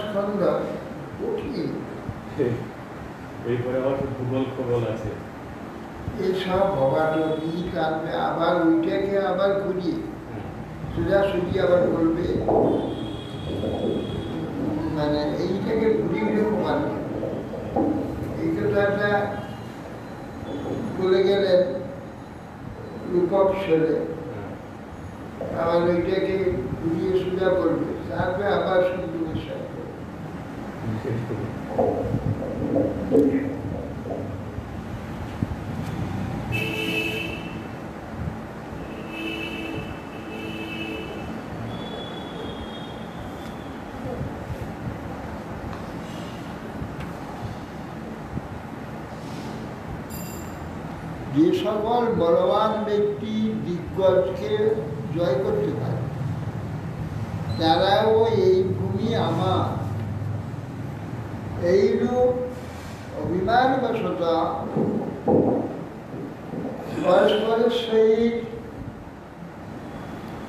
স্কন্ধ কঠিন। এরপরে আবার ভূগোল খবল আছে, এসব ভবাটো দিক আনবে, আবার ওইটাকে আবার ঘুরিয়ে সোজাসুজি আবার বলবে, মানে এইটাকে ঘুরিয়ে ঘুরে কমাবে। এই কথাটা বলে গেলেন রূপক ছেলে, আবার ওইটাকে ঘুরিয়ে সোজা করবে, তারপরে আবার শুধু বিশ্বাস করবে। যে সকল বলবান ব্যক্তি দিগ্গজকে জয় করতে পারে, তারাও এই ভূমি আমার, এইরূপ অভিমানবশত পরস্পরের সহিত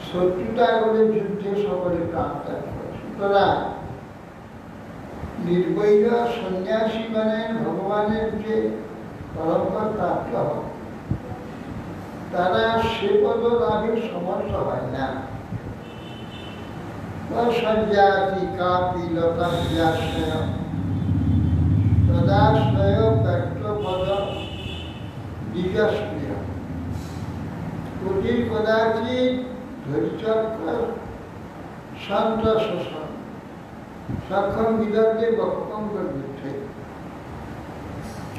শত্রুতা করে যুদ্ধে সকলে প্রাণ ত্যাগ করে। সুতরাং নির্বৈর সন্ন্যাসীগণের ভগবানের যে পরম্পরা প্রাপ্ত হয়, তারা সে পদ লাভের সমর্থ হয় না। সঞ্জাতি কাপি লতাশ্রয় তদাশ্রয় ব্যক্ত পদ দিগস্প্রিয় কোটি কদাচিৎ ধরিচক্র শান্ত শোষণ সক্ষম বিদর্গে বক্ষঙ্গর বিদ্ধে।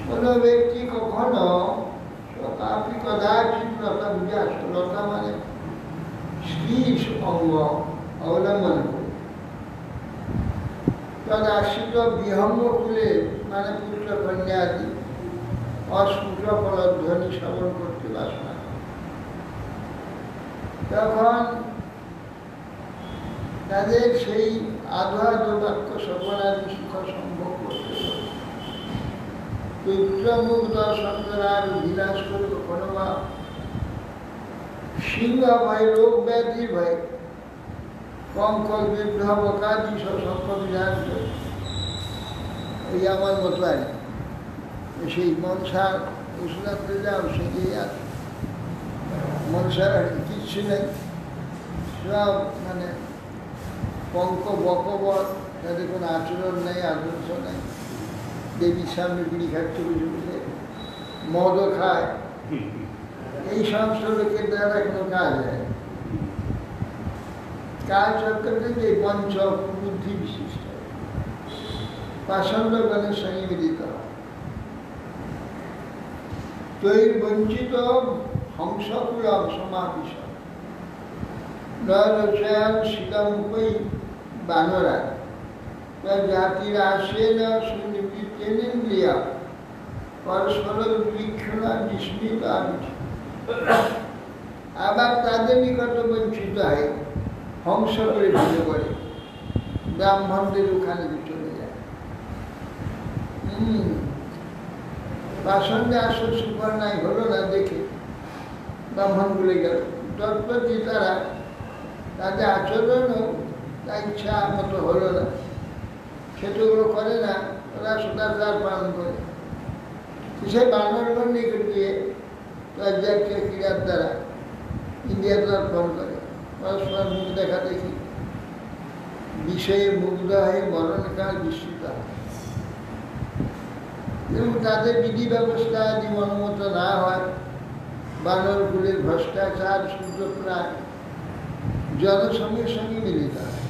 কোন ব্যক্তি কখনো কাপি কদাচিৎ লতা বুঝে আসে, লতা মানে স্ত্রী অঙ্গ অবলম্বন করে, তখন আশ্রিত বিহঙ্গ কুলে মানে পুত্র কন্যা আদি অস্ফুট ফলধ্বনি শ্রবণ করতে বাসনা, তখন তাদের সেই আধো আধো বাক্য শ্রবণাদি সুখ সম্ভব করতে হবে। পুত্রমুখ দর্শন করার বিলাস করে কখনো বা সিংহ ভয়, রোগ ব্যাধি ভয়, কঙ্কল বিগ্রহ কাজী সব বিধান করে এই আমার মতো আর সেই মনসার ওষুধে যাও সেটাই আছে। মনসার আর কিচ্ছু নেই, সব মানে পঙ্ক বকবর, তাদের কোনো আচরণ নেই, আদর্শ নেই। দেবীর সামনে বিড়ি খাচ্ছে বুঝে বুঝে, মদও খায়, এই সমস্ত লোকের দ্বারা কোনো কাজ হয়। কাজ করতে যে পঞ্চ বুদ্ধি বিশিষ্ট পাষণ্ডগণের সঙ্গে মিলিত হয়। তৈর বঞ্চিত হংসকুলম সমাবিশ নরচয়ন শিলমুপৈ বানরা জাতির আসেন সুনিবৃত্তেন্দ্রিয়া পরস্পর বীক্ষণ বিস্মিত আবিষ্। আবার তাদের নিকট বঞ্চিত হয়, হংস করে ঢুকে পড়ে, ব্রাহ্মণদের ওখানে চলে যায়। বাসনে আসল সুপার নাই হলো না দেখে ব্রাহ্মণ বলে গেল, তৎপতি তারা তাদের আচরণও তা ইচ্ছা মতো হলো না, সেগুলো করে না, ওরা সদাচার পালন করে। সে বানরগণ নিকট দিয়ে রাজ্যকে ক্রীড়ার দ্বারা ইন্ডিয়া দর্পণ করে, পরস্পর মুখ দেখা দেখি, বিষয়ে মুগ্ধ হয়ে মরণকাল বিস্মিত হয়। এবং তাদের বিধি ব্যবস্থা যদি মনমতো না হয়, বানরগুলির ভ্রষ্টাচার সূর্যপ্রায় জনসঙ্গের সঙ্গে মিলিত হয়।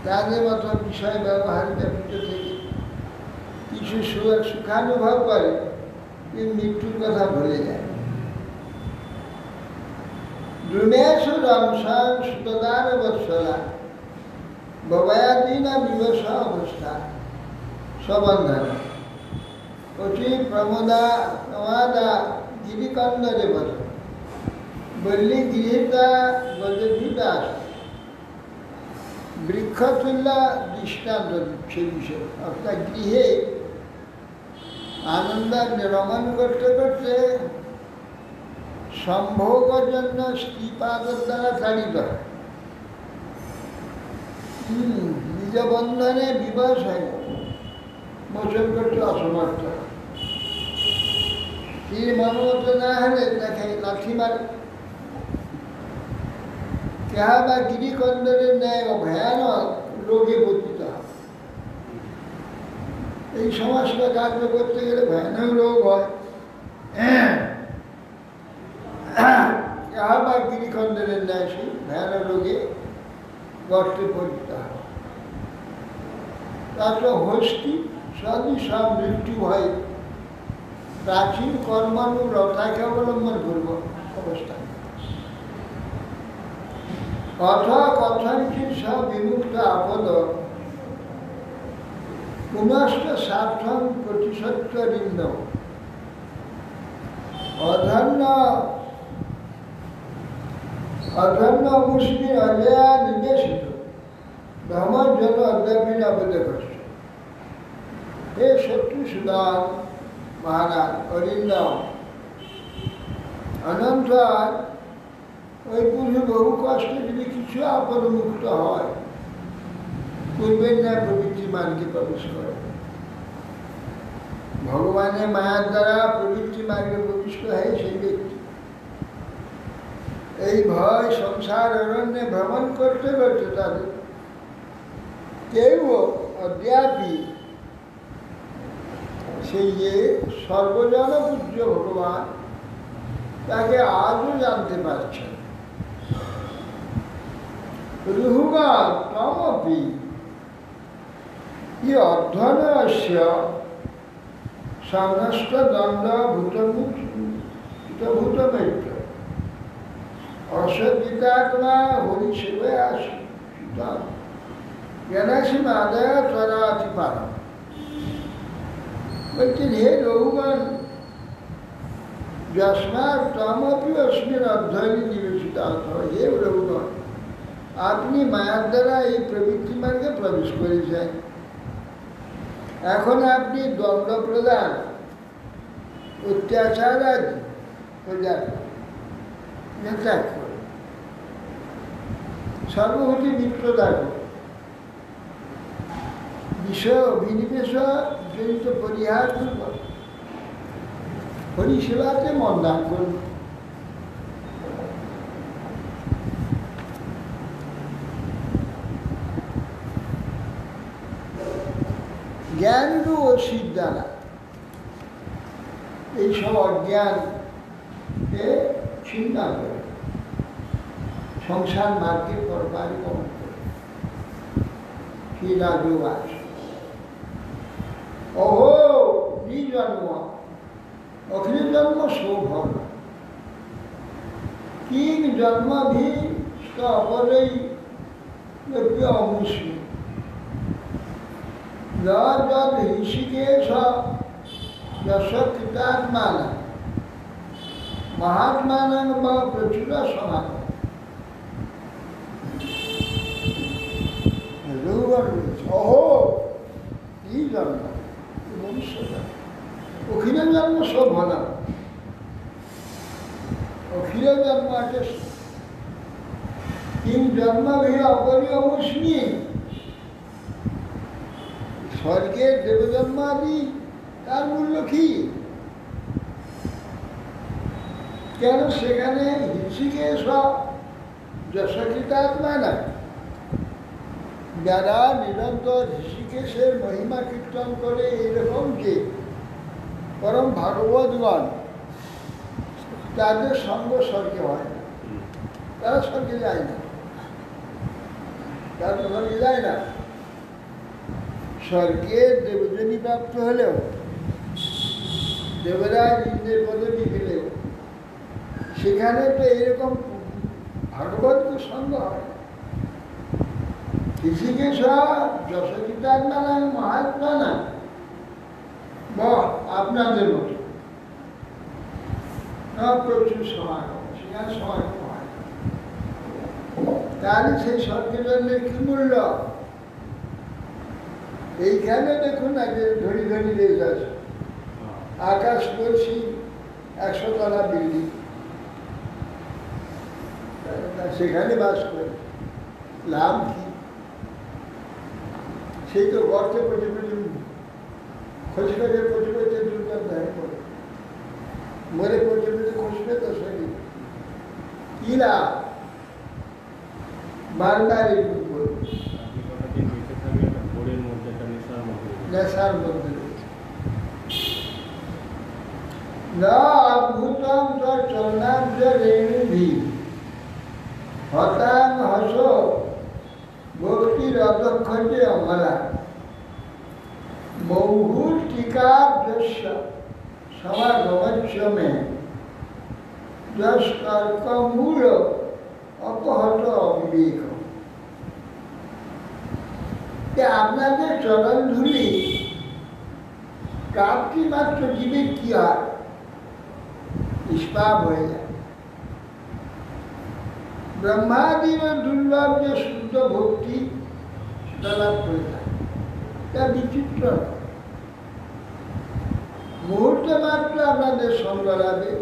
তাদের মতো বিষয় ব্যবহার ব্যাপৃত থেকে কিছু সুখানুভব করে, কিন্তু মৃত্যুর কথা ভুলে যায়। দ্রুমেশু রংসান সুতদার বৎসলা ভবায়াদিনা বিবশ অবস্থা সবন্ধন কচি প্রমাদা গিরিকন্দরে বস বল্লী গৃহীতা বজ্রীদাস বৃক্ষতুল্য দৃষ্টান্ত সে বিষয়। অর্থাৎ গৃহে আনন্দ রমণ করতে করতে সম্ভোগের জন্য স্ত্রীপাদের দ্বারা তাড়িত হয়। নিজ বন্ধনে বিবাস হয় মোচন করতে অসমর্থ। তীর মনোমত না হলে দেখে লাঠি মারে। কেহা বা গিরিকন্দরের ন্যায় ভয়ানক রোগে পতিত হয়। এই সমাজটা কার্য করতে গেলে ভয়ানক রোগ হয়। কেহা বা গিরিকন্দরের ন্যায় সেই ভয়ানক রোগে গর্তে পতিত হয়। তারপর হস্তি সদৃশা মৃত্যু হয়। প্রাচীন কর্মানুরতাকে অবলম্বন করব অবস্থা। কথাঞ্চিত সব বিমুক্ত আপদ পুনশ্চ স্বার্থং প্রতিসত্তরিন্দ। অধন্য মুসলিম অজয়া নির্দেশিত ভ্রমণ জন্য অদ্যাপি আবেদন করছে। হে শত্রুসুদান মহারাজ অরিন্দম, অনন্তর ওই পুরুষ বহু কষ্টে যদি কিছু আপদমুক্ত হয়, পূর্বের ন্যায় প্রবৃত্তি মার্গে প্রবেশ করে। ভগবানের মায়ার দ্বারা প্রবৃত্তি মার্গে প্রবিষ্ট হয় সেই ব্যক্তি। এই ভয় সংসার অরণ্যে ভ্রমণ করতে করতে তাদের কেউ অদ্যাপি সেই যে সর্বজন পূজ্য ভগবান তাকে আজও জানতে পারছেন। রুহুগা তমপি ই অধ্যয়নস্য সংনষ্ট দণ্ড ভূতভূতমৈত্র অসজ্জিতাত্মা হরিসেবায় আসি জ্ঞানাসীম আদায় ত্বরাতি পারম। বলছেন, হে রঘুগণ, যস্মাৎ তমপি অস্মিন অধ্যয়নে নিবেশিত। হে রঘুগণ, আপনি মায়ার দ্বারা এই প্রবৃত্তি মার্গে প্রবেশ করেছেন। এখন আপনি দ্বন্দ্ব প্রদান, অত্যাচার আদি ত্যাগ করুন, সর্বভূতি মিত্রতা করুন, বিষয় অভিনিবেশ জড়িত পরিহার করুন, হরিসেবাতে মন দান করুন। জ্ঞানরূপ অসির দ্বারা এইসব অজ্ঞানকে ছিন্ন করে সংসার মার্গে পরপারি গমন করে। কি রাজু আছে অহো নিজন্ম অখিল জন্ম সৌভাগ্য কিং জন্মভি অপরই অমুষ্মি যদ ঋষিকেশ যশ কৃতাত্মান মহাত্মান বা প্রচুর সমান। অহো এই জন্ম মনুষ্য জন্ম, অখিল জন্ম শোভন, অখিল জন্ম আছে কিং জন্মভি অপরিয়মুষ্মি। স্বর্গের দেবজন্মাদি তার মূল্য কি? কেন সেখানে ঋষিকেশ যশকৃতাত্মা না, যারা নিরন্তর ঋষিকেশের মহিমা কীর্তন করে এরকম যে পরম ভাগবতগণ, তাদের সঙ্গ স্বর্গে হয় না, তারা স্বর্গে যায় না, তারা স্বর্গে যায় না। স্বর্গের দেবজনী প্রাপ্ত হলেও, দেবরাজ ইন্দ্রের পদবী পেলেও, সেখানে তো এইরকম ভাগবত সঙ্গ হয়। ঋষিকেশ যশোচিতাত্মা না, মহাত্মা না, আপনাদের মতো না, প্রচুর সমাগম, সেখানে সমাগম হয়। তাহলে সেই স্বর্গজন্মের কি মূল্য? এইখানে দেখুন না যে ধরি ধরি দেশ আছে, আকাশ বলছি 100 তলা বিল্ডিং, সেখানে বাস করে লাভ কি? সেই তো গর্তে পচে পচে খসবে পচে পচে দুর্গন্ধ হয়ে পড়ে, মরে পচে পচে খসবে তো শরীর, কি লাভ? বারবার এই নেশার মধ্যে না অদ্ভুতম চলনাব্জ রেণুভি হতাং হস ভক্তির অদক্ষতে অমলা বহুল টিকাভ্যস্য সমাগমস্য মে যশ কর্কমূল অপহত অবিবেক। আপনাদের চরণ ধুলি প্রাপ্তি মাত্র জীবের কি হয়? নিষ্পাপ হয়ে যায়। ব্রহ্মাদির দুর্লভ যে শুদ্ধ ভক্তি সেটা লাভ করে যায়। এটা বিচিত্র। মুহূর্তে মাত্র আপনাদের সঙ্গ লাভে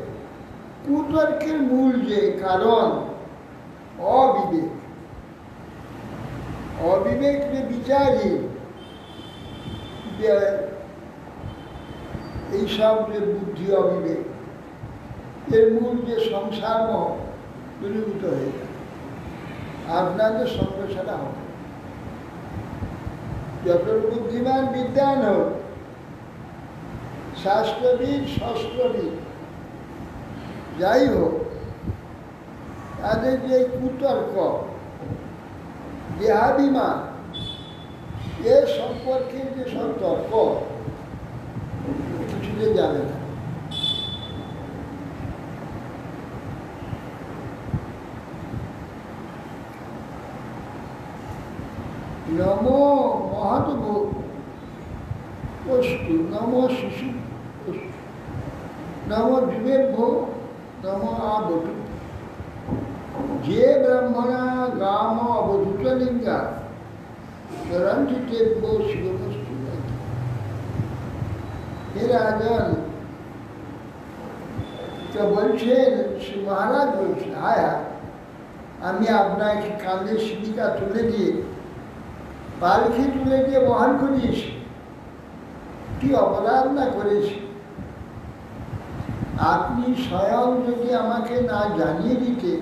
কুতর্কের মূল যে কারণ অবিবেক, অবিবেক যে বিচারহীন, যে এইসব যে বুদ্ধি অবিবেক, এর মূল যে সংসারমোহ দূরীভূত হয়ে যায়। আপনাদের সঙ্গ ছাড়া হবে। যত বুদ্ধিমান বিদ্যান হোক, শাস্ত্রবিদ শস্ত্রবিদ যাই হোক, তাদের যে কুতর্ক দেহাভিমান এর সম্পর্কে যে সব তর্ক কিছুতে যাবে না। নম মহৎ বস্তু, নম শিশু বস্তু, নম যুবেভ্য, নম আবটু। যে ব্রাহ্মণা গাম অবধূত লিঙ্গা রঞ্জিতেভ্য শিববস্তু। হে রাজন, তো বলছেন, শ্রী মহারাজ বলছেন, হায়া আমি আপনাকে কাঁধে শিবিকা তুলে দিয়ে, পালকি তুলে দিয়ে বহন করিয়েছি, কি অপরাধ না করেছি। আপনি স্বয়ং যদি আমাকে না জানিয়ে দিতে,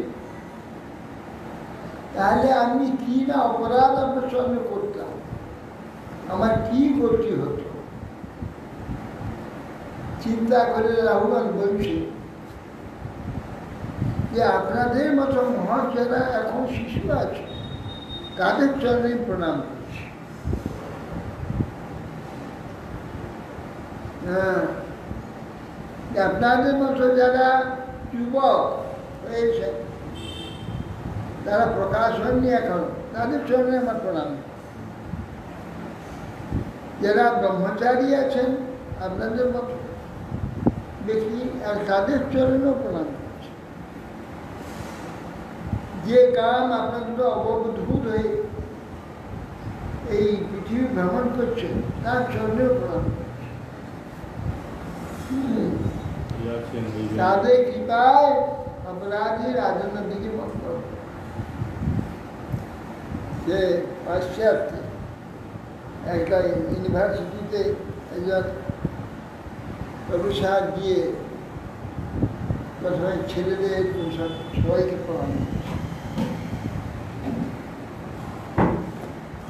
তাহলে আমি কি না অপরাধ আপনার সঙ্গে করতাম, আমার কি করতে হতো। চিন্তা করে রাহুল বলছে যে আপনাদের মতো মহাজেরা এখন শিশু আছে, তাদের চরণে প্রণাম করছি। আপনাদের মতো যারা যুবক হয়েছে, তারা প্রকাশ হয়নি এখন, তাদের চরণে আমার প্রণাম। যারা ব্রহ্মচারী আছেন আপনাদের মতো ব্যক্তি, আর তাদের চরণেও প্রণাম করছে। যে কাম আপনাদের অবধূত হয়ে এই পৃথিবী ভ্রমণ করছেন, তার চরণেও প্রণাম করছে। তাদের কৃপায় অপরাধী রাজনের দিকে মত যে পাশ্চাত্যে একটা ইউনিভার্সিটিতে একজন প্রফেসর গিয়ে প্রথমে ছেলেদের সবাইকে প্রণাম করছে।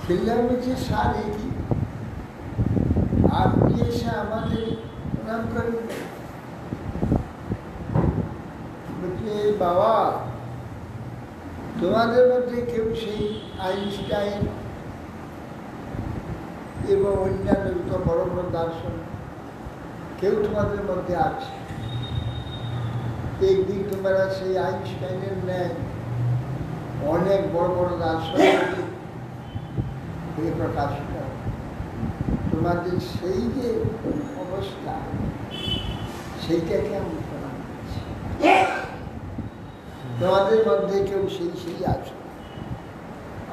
ছেলেরা বলছে, স্যার এ কি আপনি এসে আমাদের প্রণাম করেন? বলছে, বাবা তোমাদের মধ্যে কেউ সেই আইনস্টাইন এবং অন্যান্য যত বড় বড় দার্শন কেউ তোমাদের মধ্যে আছে, একদিন তোমরা সেই আইনস্টাইনের ন্যায় অনেক বড় বড় দার্শন হয়ে প্রকাশিত হবে। তোমাদের সেই যে অবস্থা, সেইটাকে আমি প্রণাম করছি। তোমাদের মধ্যে কেউ সেই সেই আছে,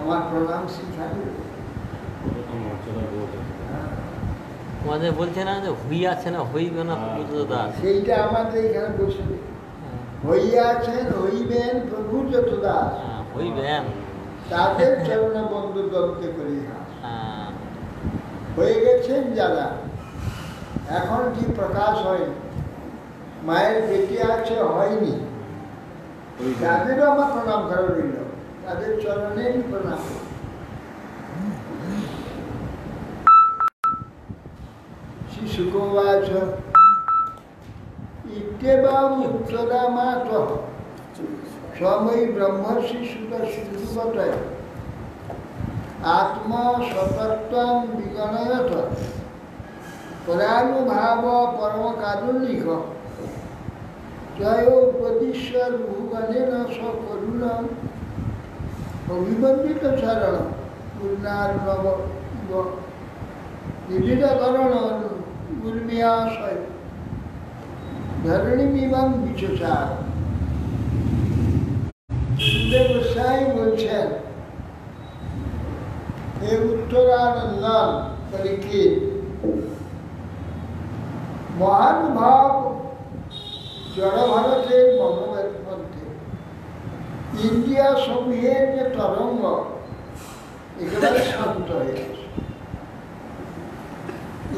আমার প্রণাম শিখাবে। আমাদের বলছে না যে হই আছে না হইবে না প্রভু দাস, সেইটা আমাদের এখানে বসে হইয়াছেন হইবেন প্রভু যত দাস, হইবেন তাদের চরণে বন্ধু দলকে করি। হয়ে গেছেন যারা, এখন কি প্রকাশ হয়নি, মায়ের পেটে আছে হয়নি, তাদেরও আমার প্রণাম করা রইল, তাদের চরণেরই প্রণাম। শিশুকোবাচ ইত্যেবং উত্তরামাতঃ সময় ব্রহ্মর্ষি সুত সিন্ধুবতয় আত্মা সতত্বং বিগণয়ত পরানুভাব পরম কারুণিক জয় উপদিশ্য রুহুগণেন সকরুণ অভিবন্দিত চরণ পূর্ণার্ণব নিবিড়করণ গুর্মিয়াশয় ধরণীমিমাং বিচচার। সুখদেব গোস্বামী বলছেন, হে উত্তরানন্দন পরীক্ষিত, মহানুভাব জড় ভারতের মনোবের মধ্যে ইন্দ্রিয় সমূহের যে তরঙ্গ একেবারে শান্ত হয়ে গেছে,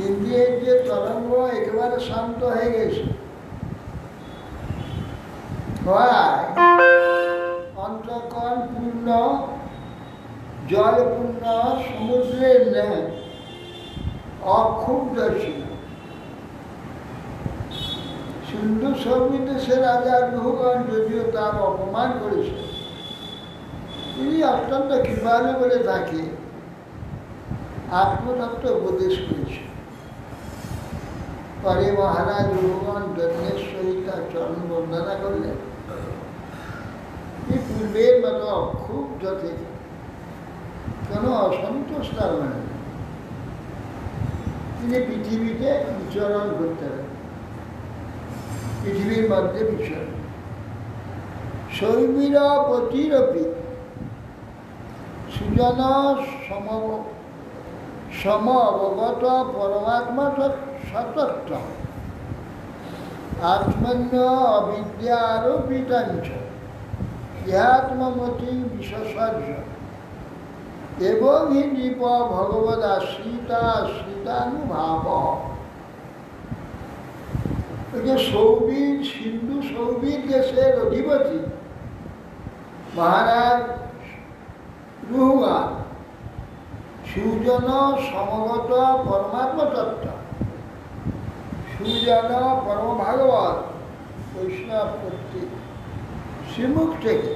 ইন্দ্রিয়ের যে তরঙ্গ একেবারে শান্ত হয়ে গেছে। অন্তঃকরণ পূর্ণ জলপূর্ণ সমুদ্রের ন্যায় অক্ষুব্ধ ছিল। সিন্ধু সৌমিদেশে রাজা রুহুগণ যদিও তার অপমান করেছে, তিনি অত্যন্ত কৃপালু বলে তাকে আত্মতত্ত্ব উপদেশ করেছে। পরে মহারাজ রুহুগণ দৈন্যের সহিত তার চরণ বন্দনা করলেন। এই পূর্বের মতো অক্ষুব্ধ থেকে কোনো অসন্তোষ তার মানে তিনি পৃথিবীতে বিচরণ করতে পারেন, পৃথিবীর মধ্যে বিচরণ। শৈবীর পতিরপি সুজন সম অবগত পরমাত্মা সতত্ব আত্মন্য অবিদ্যারোপিতাঞ্চ ইহাত্মমতি বিশেষজ্ঞ এবং হি নৃপ ভগবদ আশ্রিতানুভাব। ওই যে সৌবীর, সিন্ধু সৌবীর দেশের অধিপতি মহারাজ রুহুগণ সুজন সমগত পরমাত্ম তত্ত্ব, সুজন পরম ভাগবত বৈষ্ণব কর্তৃক শ্রীমুখ থেকে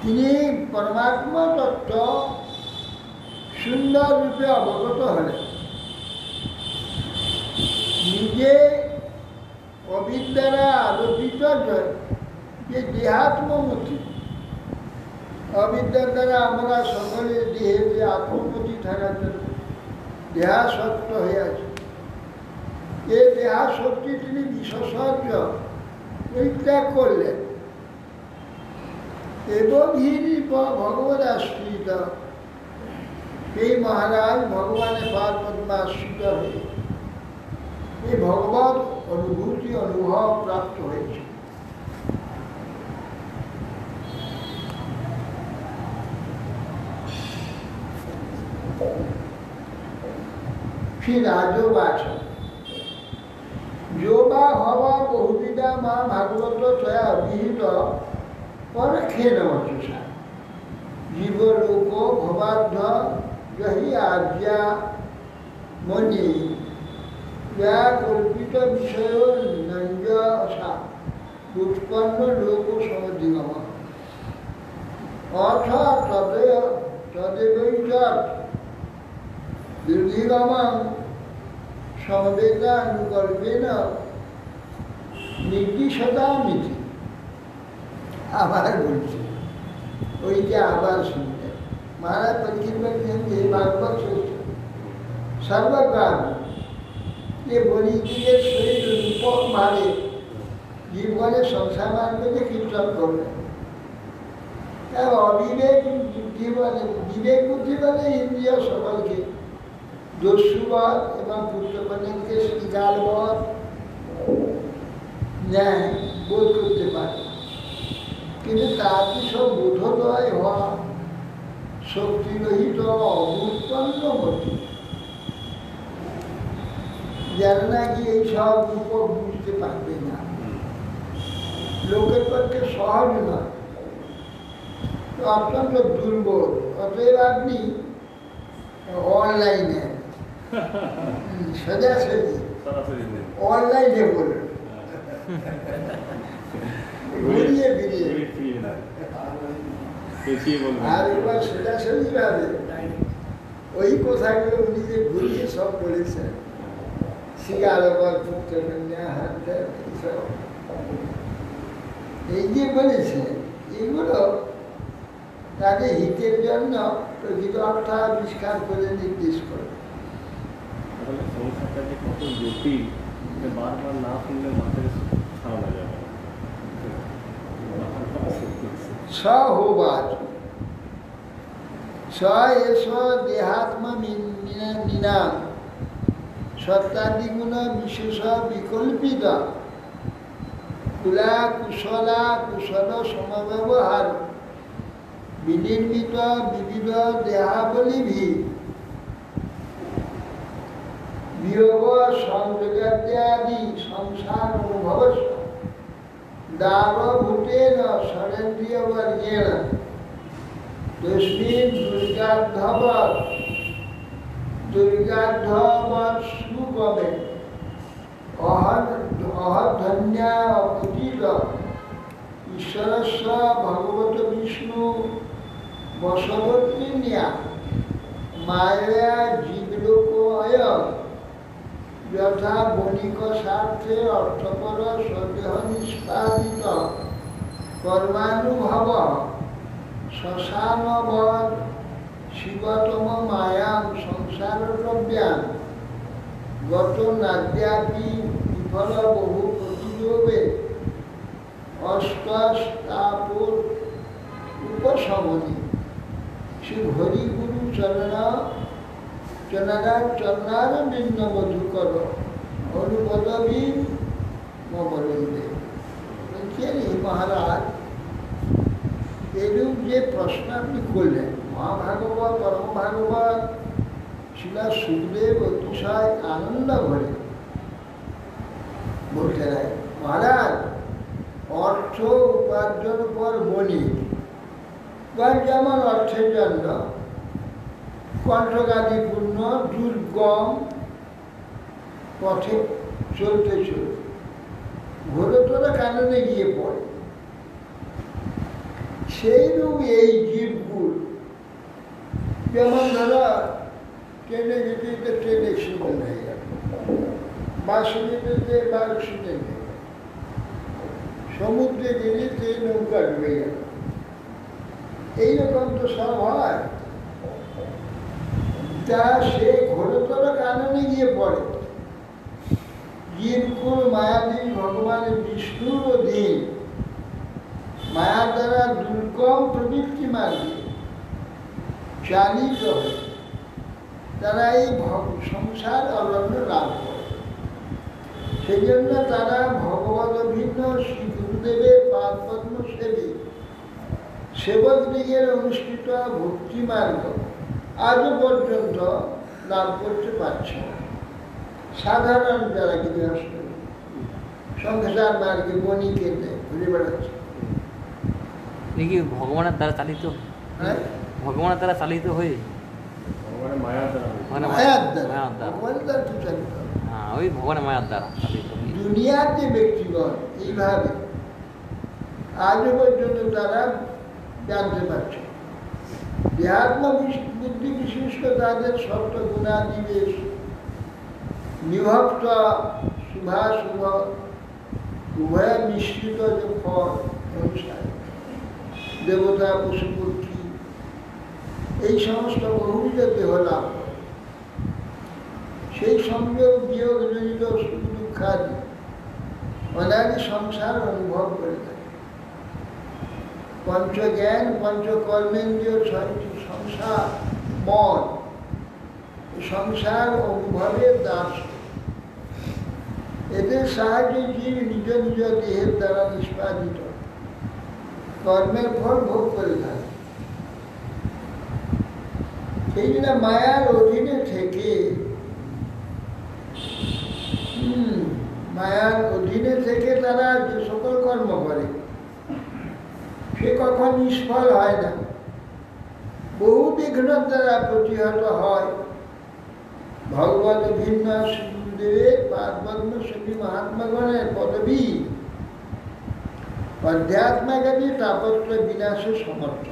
তিনি পরমাত্ম তত্ত্ব সুন্দর রূপে অবগত হলেন। নিজে অবিদ্যারা আলোকিত যে দেহাত্মমতি, অবিদ্যার দ্বারা আমরা সকলে দেহে যে আত্মমতি থাকার জন্য দেহাসক্ত হয়ে আছে, এই দেহাশক্তি তিনি বিশেষজ্ঞ পরিত্যাগ করলেন এবং হিরি ভগবত আশ্রিত, এই মহারাজ ভগবানের পাদ পদ্মে আশ্রিত হয়ে এই ভগবত অনুভূতি অনুভব প্রাপ্ত হয়েছে। রাজবাচ যোবা হওয়া বহুবিধা মা ভাগবত তয়া অভিহিত পরক্ষে নমচা জীবলোক ভবার্ধ জহি আর্যা মনি কল্পিত বিষয় নঞ্জসা উৎপন্ন লোক সমধিগম অথ তদেবৈচত দীর্ঘিগমং সমবেদানুকল্পেন নির্দিশতামিতি। আবার বলছি, ওই যে আবার শুনতে মহারাজ পরীক্ষিত বলছেন যে ভাগবত শ্রেষ্ঠ সর্বগ্রাম যে বলিদিকে শরীর রূপক ভাবে জীবনে সংসার মার্গে কীর্তন করলেন। অবিবেক বুদ্ধি বলে, বিবেক বুদ্ধি বলে ইন্দ্রিয় সকলকে দস্যুবধ এবং পুত্রকন্যাকে শ্রীকালবধ ন্যায় বোধ করতে পারে, কিন্তু তার কি সব বোধোদয় হওয়া শক্তিরহিত অবুৎপন্ন মতি, যারা নাকি এই সব রূপ বুঝতে পারবে না, লোকের পক্ষে সহজ নয়, অত্যন্ত দুর্বল। অতএব আপনি অনলাইনে সোজাসুজি অনলাইনে বলুন, ঘুরিয়ে ফিরিয়ে আর এবার সোজাসুজি ভাবে ওই কথাগুলো উনি যে ঘুরিয়ে সব বলেছেন, শিকারবার পুত্র কন্যা হাত এইসব এই যে বলেছেন, এগুলো তাদের হিতের জন্য প্রকৃত অর্থ আবিষ্কার করে নির্দেশ করে। সংসারটা যে কত জটিল, বারবার না শুনলে মাথায় ছাড়ানো যাবে না। সহবাদ স এস দেহাত্মা নিনাম সত্যাদিগুণ বিশেষ বিকল্পিত কুলা কুশলা কুশল সমব্যবহার বিনির্মিত বিবিধ দেহাবলীভি বিয়োগ সংযোগাদ্যাদি সংসার অনুভব দারভূতেন ষড়েন্দ্রিয়বর্গেণ তস্মিন দুর্গাধ্যবৎ সুগমে অহধন্যা অপতিত ঈশ্বরস্য ভগবত বিষ্ণু বশবর্তিন্যা মায়া জীবলোকয় যথা বণিক স্বার্থে অর্থপর সন্দেহ নিষ্পাদিত কর্মানুভব শ্মশানবৎ শিবতম মায়াম সংসার দ্রব্যান গত নাদ্যাপি বিফল বহু প্রতিযোগে অষ্টাস্তাপুর উপশমনী শ্রী হরিগুরু চরণার নিম্ন মধুকর অনুপদবী মবরন্দে। বলছেন এই মহারাজ, এরূপ যে প্রশ্ন আপনি করলেন, মহাভাগবত পরম ভাগবত শিলা সুখদেব অতিশয় আনন্দ ভরে বলতে দেয়, মহারাজ অর্থ উপার্জন পর বণিক যেমন অর্থের জন্য কণ্ঠগাদিপূর্ণ দুর্গম পথে চলতে ঘোরতর কাননে গিয়ে পড়ে, সেইরূপ এই জীবগুলো যেমন ধরো ট্রেনে যেতে ট্রেন অ্যাক্সিডেন্ট হয়ে গেল, বাসে যেতে বাস অ্যাক্সিডেন্ট হয়ে গেল, সমুদ্রে গেলে নৌকা ডুবে গেল, এইরকম তো সব হয়। তা সে ঘোরতর কাননে গিয়ে পড়ে, জীবকুল মায়াধীন ভগবানের বিষ্ণুর অধীন মায়া দ্বারা দুর্গম প্রবৃত্তি মার্গে চালিত হয়ে তারা এই সংসার অরণ্য লাভ করে। সেই জন্য তারা ভগবত ভিন্ন শ্রী গুরুদেবের পাদপদ্ম সেবকদিগের অনুষ্ঠিত ভক্তি মার্গ আজও পর্যন্ত লাভ করতে পারছে না। সাধারণ যারা গৃহস্থ সংসার মার্গে বণিকে ঘুরে বেড়াচ্ছে, কি ভগবানের দ্বারা চালিত, হ্যাঁ ভগবানের দ্বারা চালিত হয়ে মায়ার দ্বারা ভগবানের দ্বারা কি চালিত হবে? হ্যাঁ, ওই ভগবানের মায়ার দ্বারা চালিত হয়ে দুনিয়ার যে ব্যক্তিগণ এইভাবে আজও পর্যন্ত তারা জানতে পারছে। দেহাত্ম বুদ্ধি বিশিষ্ট তাদের সপ্ত গুণাদিবেশ নিভক্ত শুভাশুভ উভয় মিশ্রিত যে ফল অনুসারে দেবতা পশুপক্ষী এই সমস্ত বহুবিধ দেহ লাভ করে, সেই সংযোগ বিয়োগ জড়িত সুখ দুঃখাদি অনাদি সংসার অনুভব করে থাকে। পঞ্চজ্ঞান পঞ্চকর্মেন্দ্রীয় ছয়টি সংসার মন, সংসার অনুভবের দাস, এদের সাহায্যে জীব নিজ নিজ দেহের দ্বারা নিষ্পাদিত কর্মের ফল ভোগ করে থাকে। সেই জন্য মায়ার অধীনে থেকে মায়ার অধীনে থেকে তারা যে সকল কর্ম করে সে কখন নিষ্ফল হয় না, বহু বিঘ্ন দ্বারা প্রতিহত হয়। ভগবত ভিন্ন গুরুদেবের পাদপদ্মসেবী মহাত্মাগণের পদবী অধ্যাত্মাগামী তাপত্র বিনাশে সমর্থ,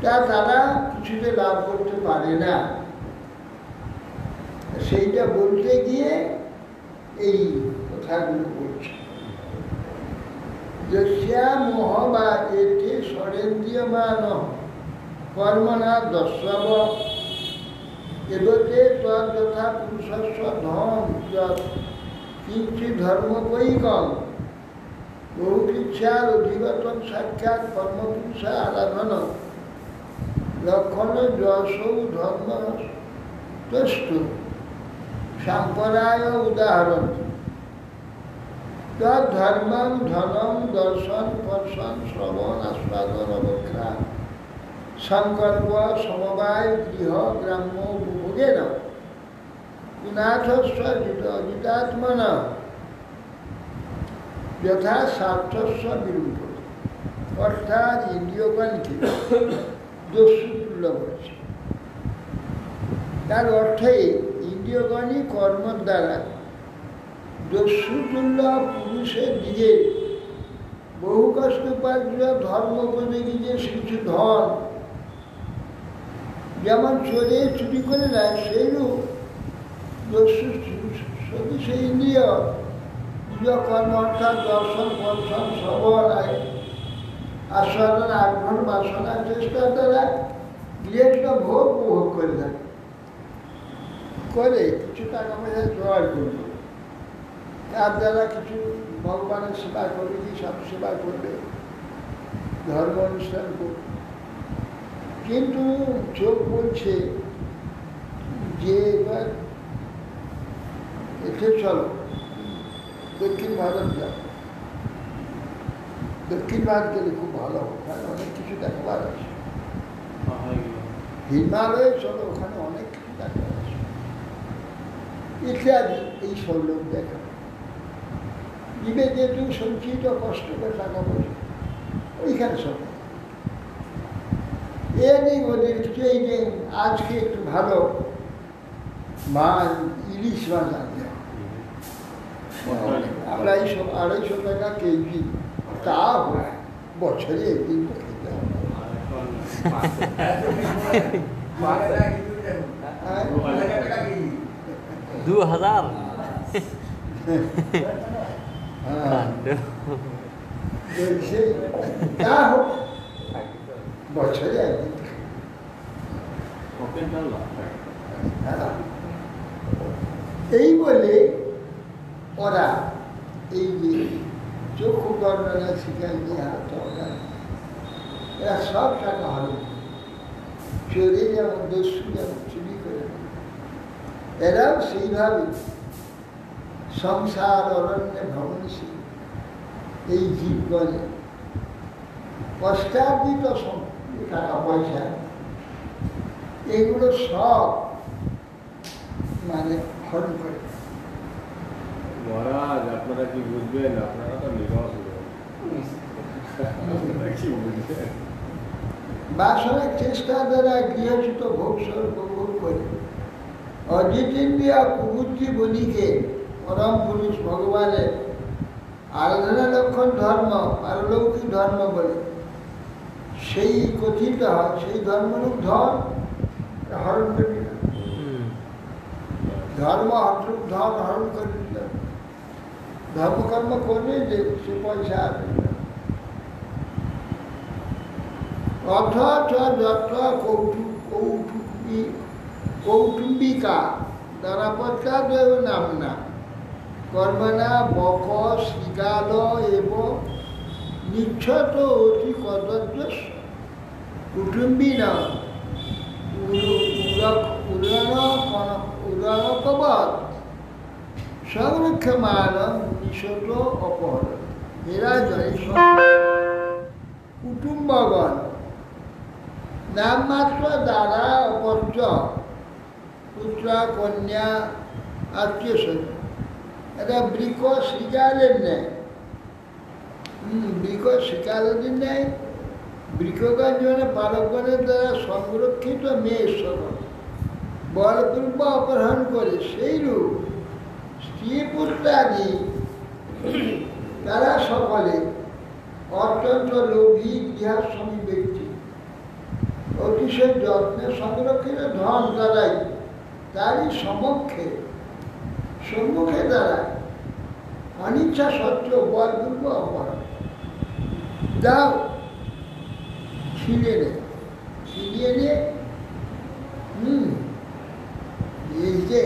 তা তারা কিছুতে লাভ করতে পারে না। সেইটা বলতে গিয়ে এই কথাগুলো বলছে। যস্যা মোহ বা এতে স্বরেন্দ্রিয়মান কর্মণা দস্যব এবতে তথা পুরুষস্ব ধন কিঞ্চিৎ ধর্মবৈকম বহুকৃচ্ছার অধিগতম সাক্ষাৎ কর্মপুরুষা আরাধন লক্ষণ যশৌ ধর্ম তস্তু সাম্প্রদায় উদাহরণ তদ্ধর্মম ধনম দর্শন স্পর্শন শ্রবণ আস্বাদন অবক্ষা সংকল্প সমবায় গৃহ গ্রাম্য উপভোগেন পুনাথস্ব জিতাত্মন যথা স্বার্থস্ব বিরূপ, অর্থাৎ ইন্দ্রিয়গণকে দস্যু তুল্য বলেছে। তার অর্থে ইন্দ্রিয়গণই কর্মের দ্বারা দস্যুতুল্য পুরুষের দিকে বহু কষ্ট উপার্জিত ধর্মোপযোগী যে কিছু ধন, যেমন চোরে চুরি করে নেয় সেইরূপ দস্যু সদৃশ ইন্দ্রিয় নিজ কর্ম অর্থাৎ দর্শন বর্ষণ শ্রবণ আস্বাদন আগ্রহণ বাসনা চেষ্টার দ্বারা গৃহস্থ ভোগ উপভোগ করে থাকে, করে কিছু টাকা পয়সা জোগাড় করবে, তার দ্বারা কিছু ভগবানের সেবা করবে, কি সব সেবা করবে, ধর্ম অনুষ্ঠান করবে। কিন্তু চোখ বলছে যে এবার এতে চলো দক্ষিণ ভারত যাও, দক্ষিণ ভারত গেলে খুব ভালো, ওখানে অনেক কিছু দেখাবার আছে। হিমালয়ে চলো, ওখানে অনেক কিছু দেখাবার আছে ইত্যাদি। এই সব লোক দেখা দিবে যেহেতু সঞ্চিত কষ্ট করে টাকা পয়সা ওইখানে সব এ নেই ওদের কিছু। এই যে আজকে একটু ভালো মাছ ইলিশ মাছ আনতে আমরা এইসব 250 টাকা কেজি, তা হয় বছরে একদিন তো খেতে হবে। 2000 তা হোক বছরে একদিন। এই বলে ওরা এই যে চক্ষু বর্ণনা শিখায় যে হাত এরা সব টাকা হল চোরে যেমন দস্যু যেমন চুরি করে, এরাও সেইভাবে সংসার অরণ্যে ভ্রমণশীল এই জীবগণে কষ্টার্জিত টাকা পয়সা এগুলো সব মানে হরণ করে। মহারাজ আপনারা কি বুঝবেন, আপনারা তো নিরস কি বুঝবেন। বাসনের চেষ্টা দ্বারা গৃহচ্যুত ভোগস্বরূপ উপভোগ করে অজিতেন্দ্রিয় কুবুদ্ধি বলিকে পরম পুরুষ ভগবানের আরাধনা লক্ষণ ধর্ম পারলৌকিক ধর্ম বলে সেই কথিত হয়, সেই ধর্মরূপ ধন হরণ করে দিল, ধর্ম অর্থরূপ ধন হরণ করে দিল। ধর্মকর্ম করবে যে সে পয়সা আসবে না। অথচ যত কৌটুম্বিকা দ্বারাপত্যাদয় নামনা কর্মণা বক শৃগাল এবং নিচ্ছত অতি কদর্য কুটুম্বিন উড়নকবৎ সংরক্ষমান নিঃশত অপহরণ। এরা জয় কুটুম্বগণ নামমাত্র দ্বারা অপত্য পুত্র কন্যা আত্মীয় স্বজন এটা বৃক্ষ শিকারের নেয়। বৃক্ষ শিকারের নেয় বৃক্ষকার জন্য পালকগণের দ্বারা সংরক্ষিত মেয়ে সকল বলপূর্ব অপহরণ করে সেইরূপ স্ত্রী পুত্রাদি তারা সকলে অত্যন্ত লোভী গৃহস্বামী ব্যক্তি অতিশয় যত্নে সংরক্ষিত ধন দ্বারাই তারই সম্মুখে দ্বারা অনিচ্ছা সত্ত্বেও বলপূর্ব অপহরণ যাও ছিনিয়ে নে এই যে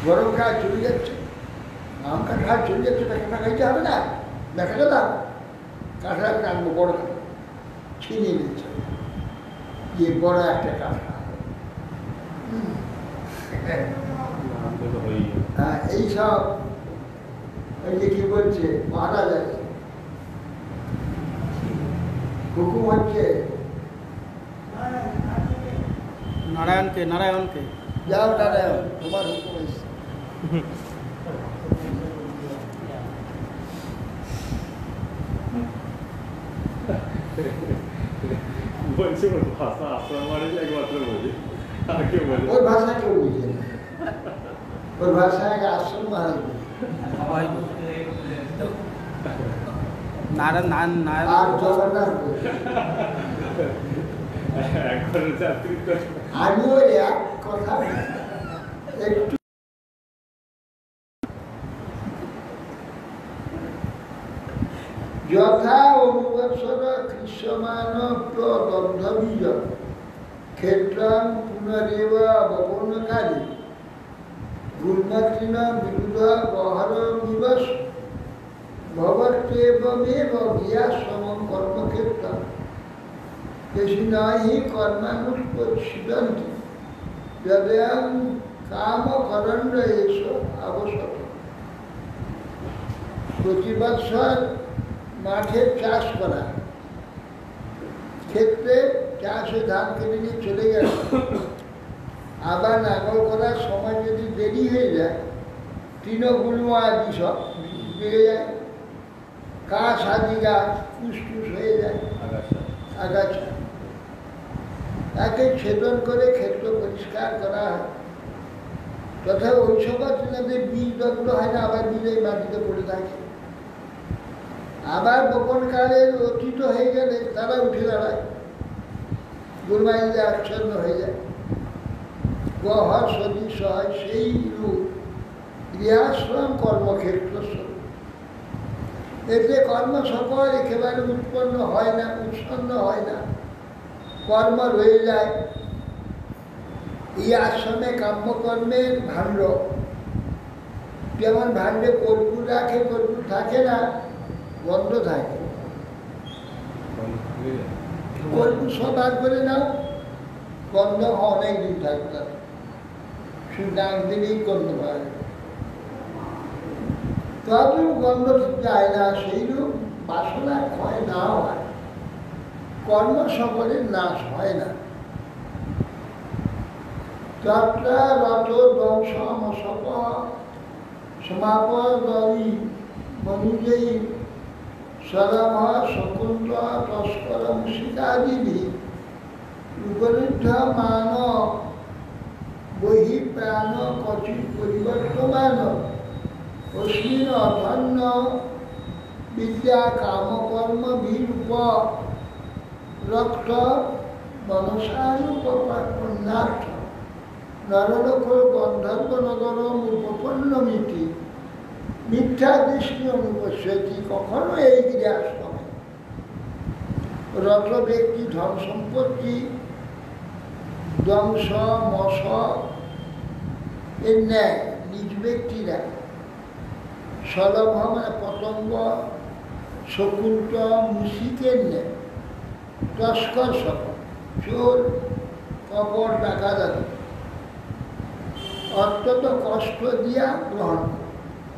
গরম খাওয়া চলে যাচ্ছে, আম কাঁঠাল চলে যাচ্ছে, কাঁঠাটা খাইতে হবে না, দেখাটা দাও কাঁঠাল কাটবো বড় কাঁঠাল ছিনিয়ে নিচ্ছে, যে বড় একটা কাঁঠাল। হ্যাঁ এইসব ওই যে কি বলছে মহারাজ আছে হুকুম হচ্ছে নারায়ণকে যাও নারায়ণ তোমার হুকুম এসছে। বলছে ওর ভাষা আশ্রম মানে একমাত্র বোঝে, আর কেউ বলে ওর ভাষা কেউ বুঝে না, ওর ভাষা এক আশ্রম মহারাজ আর জগন্নাথ একবারের যাত্রী তো আমি ওই এক কথা একটু যথা অনুবৎসর কৃষ্যমান দগ্ধবীজ ক্ষেত্রং পুনরেব বপনকারী গুণমাতৃণ বিরুদ্ধ গহর বিবশ ভবত্যেবমেব গৃহাশ্রমং কর্মক্ষেত্রং কেশিনাহি কর্মানুষ্পৎসিদন্তি যদয়ং কামকরণ্য এষ আবশ্যক। প্রতি বৎসর মাঠে চাষ করা, ক্ষেত্রে চাষে ধান কেটে নিয়ে চলে গেল, আবার নাঙল করার সময় যদি দেরি হয়ে যায় তৃণগুলো আদি সব বেড়ে যায়, কাঠ আদি গাছ ফুসফুস হয়ে যায়, আগাছা তাকে ছেদন করে ক্ষেত্র পরিষ্কার করা হয়। তথা ওই সময় তিনাদের বীজ দগ্ধ হয় না, আবার বীজ এই মাটিতে পড়ে থাকে, আবার বপনকালের অতীত হয়ে গেলে তারা উঠে দাঁড়ায়, গুরমাইলে আচ্ছন্ন হয়ে যায়, গহ সদৃশ হয় সেই রূপ গৃহাশ্রম কর্মক্ষেত্র স্বরূপ। এতে কর্ম সকল একেবারে উৎপন্ন হয় না, উৎসন্ন হয় না, কর্ম রয়ে যায়। এই আশ্রমে কাম্যকর্মের ভাণ্ড, যেমন ভাণ্ডে কর্পূর রাখে, কর্পূর থাকে না, গন্ধ থাকে, কর্পূর সব বার করে নাও, গন্ধ অনেক দিন থাকতে, শুধু ডাক দিলেই গন্ধ পাওয়া যায়। তবে গন্ধ যায় না, সেইরূপ বাসনা ক্ষয় না হয়, কর্ম সকলের নাশ হয় না। যাত্রা রথ ধ্বংস মশক সমাপদী মনুজয়ী সরম শকুন্ত তস্কর মুশিকাদিবি উপরিদ্ধ মান বহি প্রাণ কচিত পরিবর্তমান অশ্বিন অধন্য বিদ্যা কামকর্ম বিরূপ রক্ত মনসানুপন্নার্থ নরলোক গন্ধর্ব নগর উপপন্নমিতি মিথ্যা দৃষ্টি অনুপস্থিতি। কখনো এই গৃহাশ্রমে রত ব্যক্তি ধন সম্পত্তি ধ্বংস মশ এর ন্যায় নিজ ব্যক্তিরা সলভ মানে পতঙ্গ শকুন্ত মুশিকের ন্যায় তস্কর সকল চোর কপট ডাকাতি অত্যন্ত কষ্ট দিয়া গ্রহণ,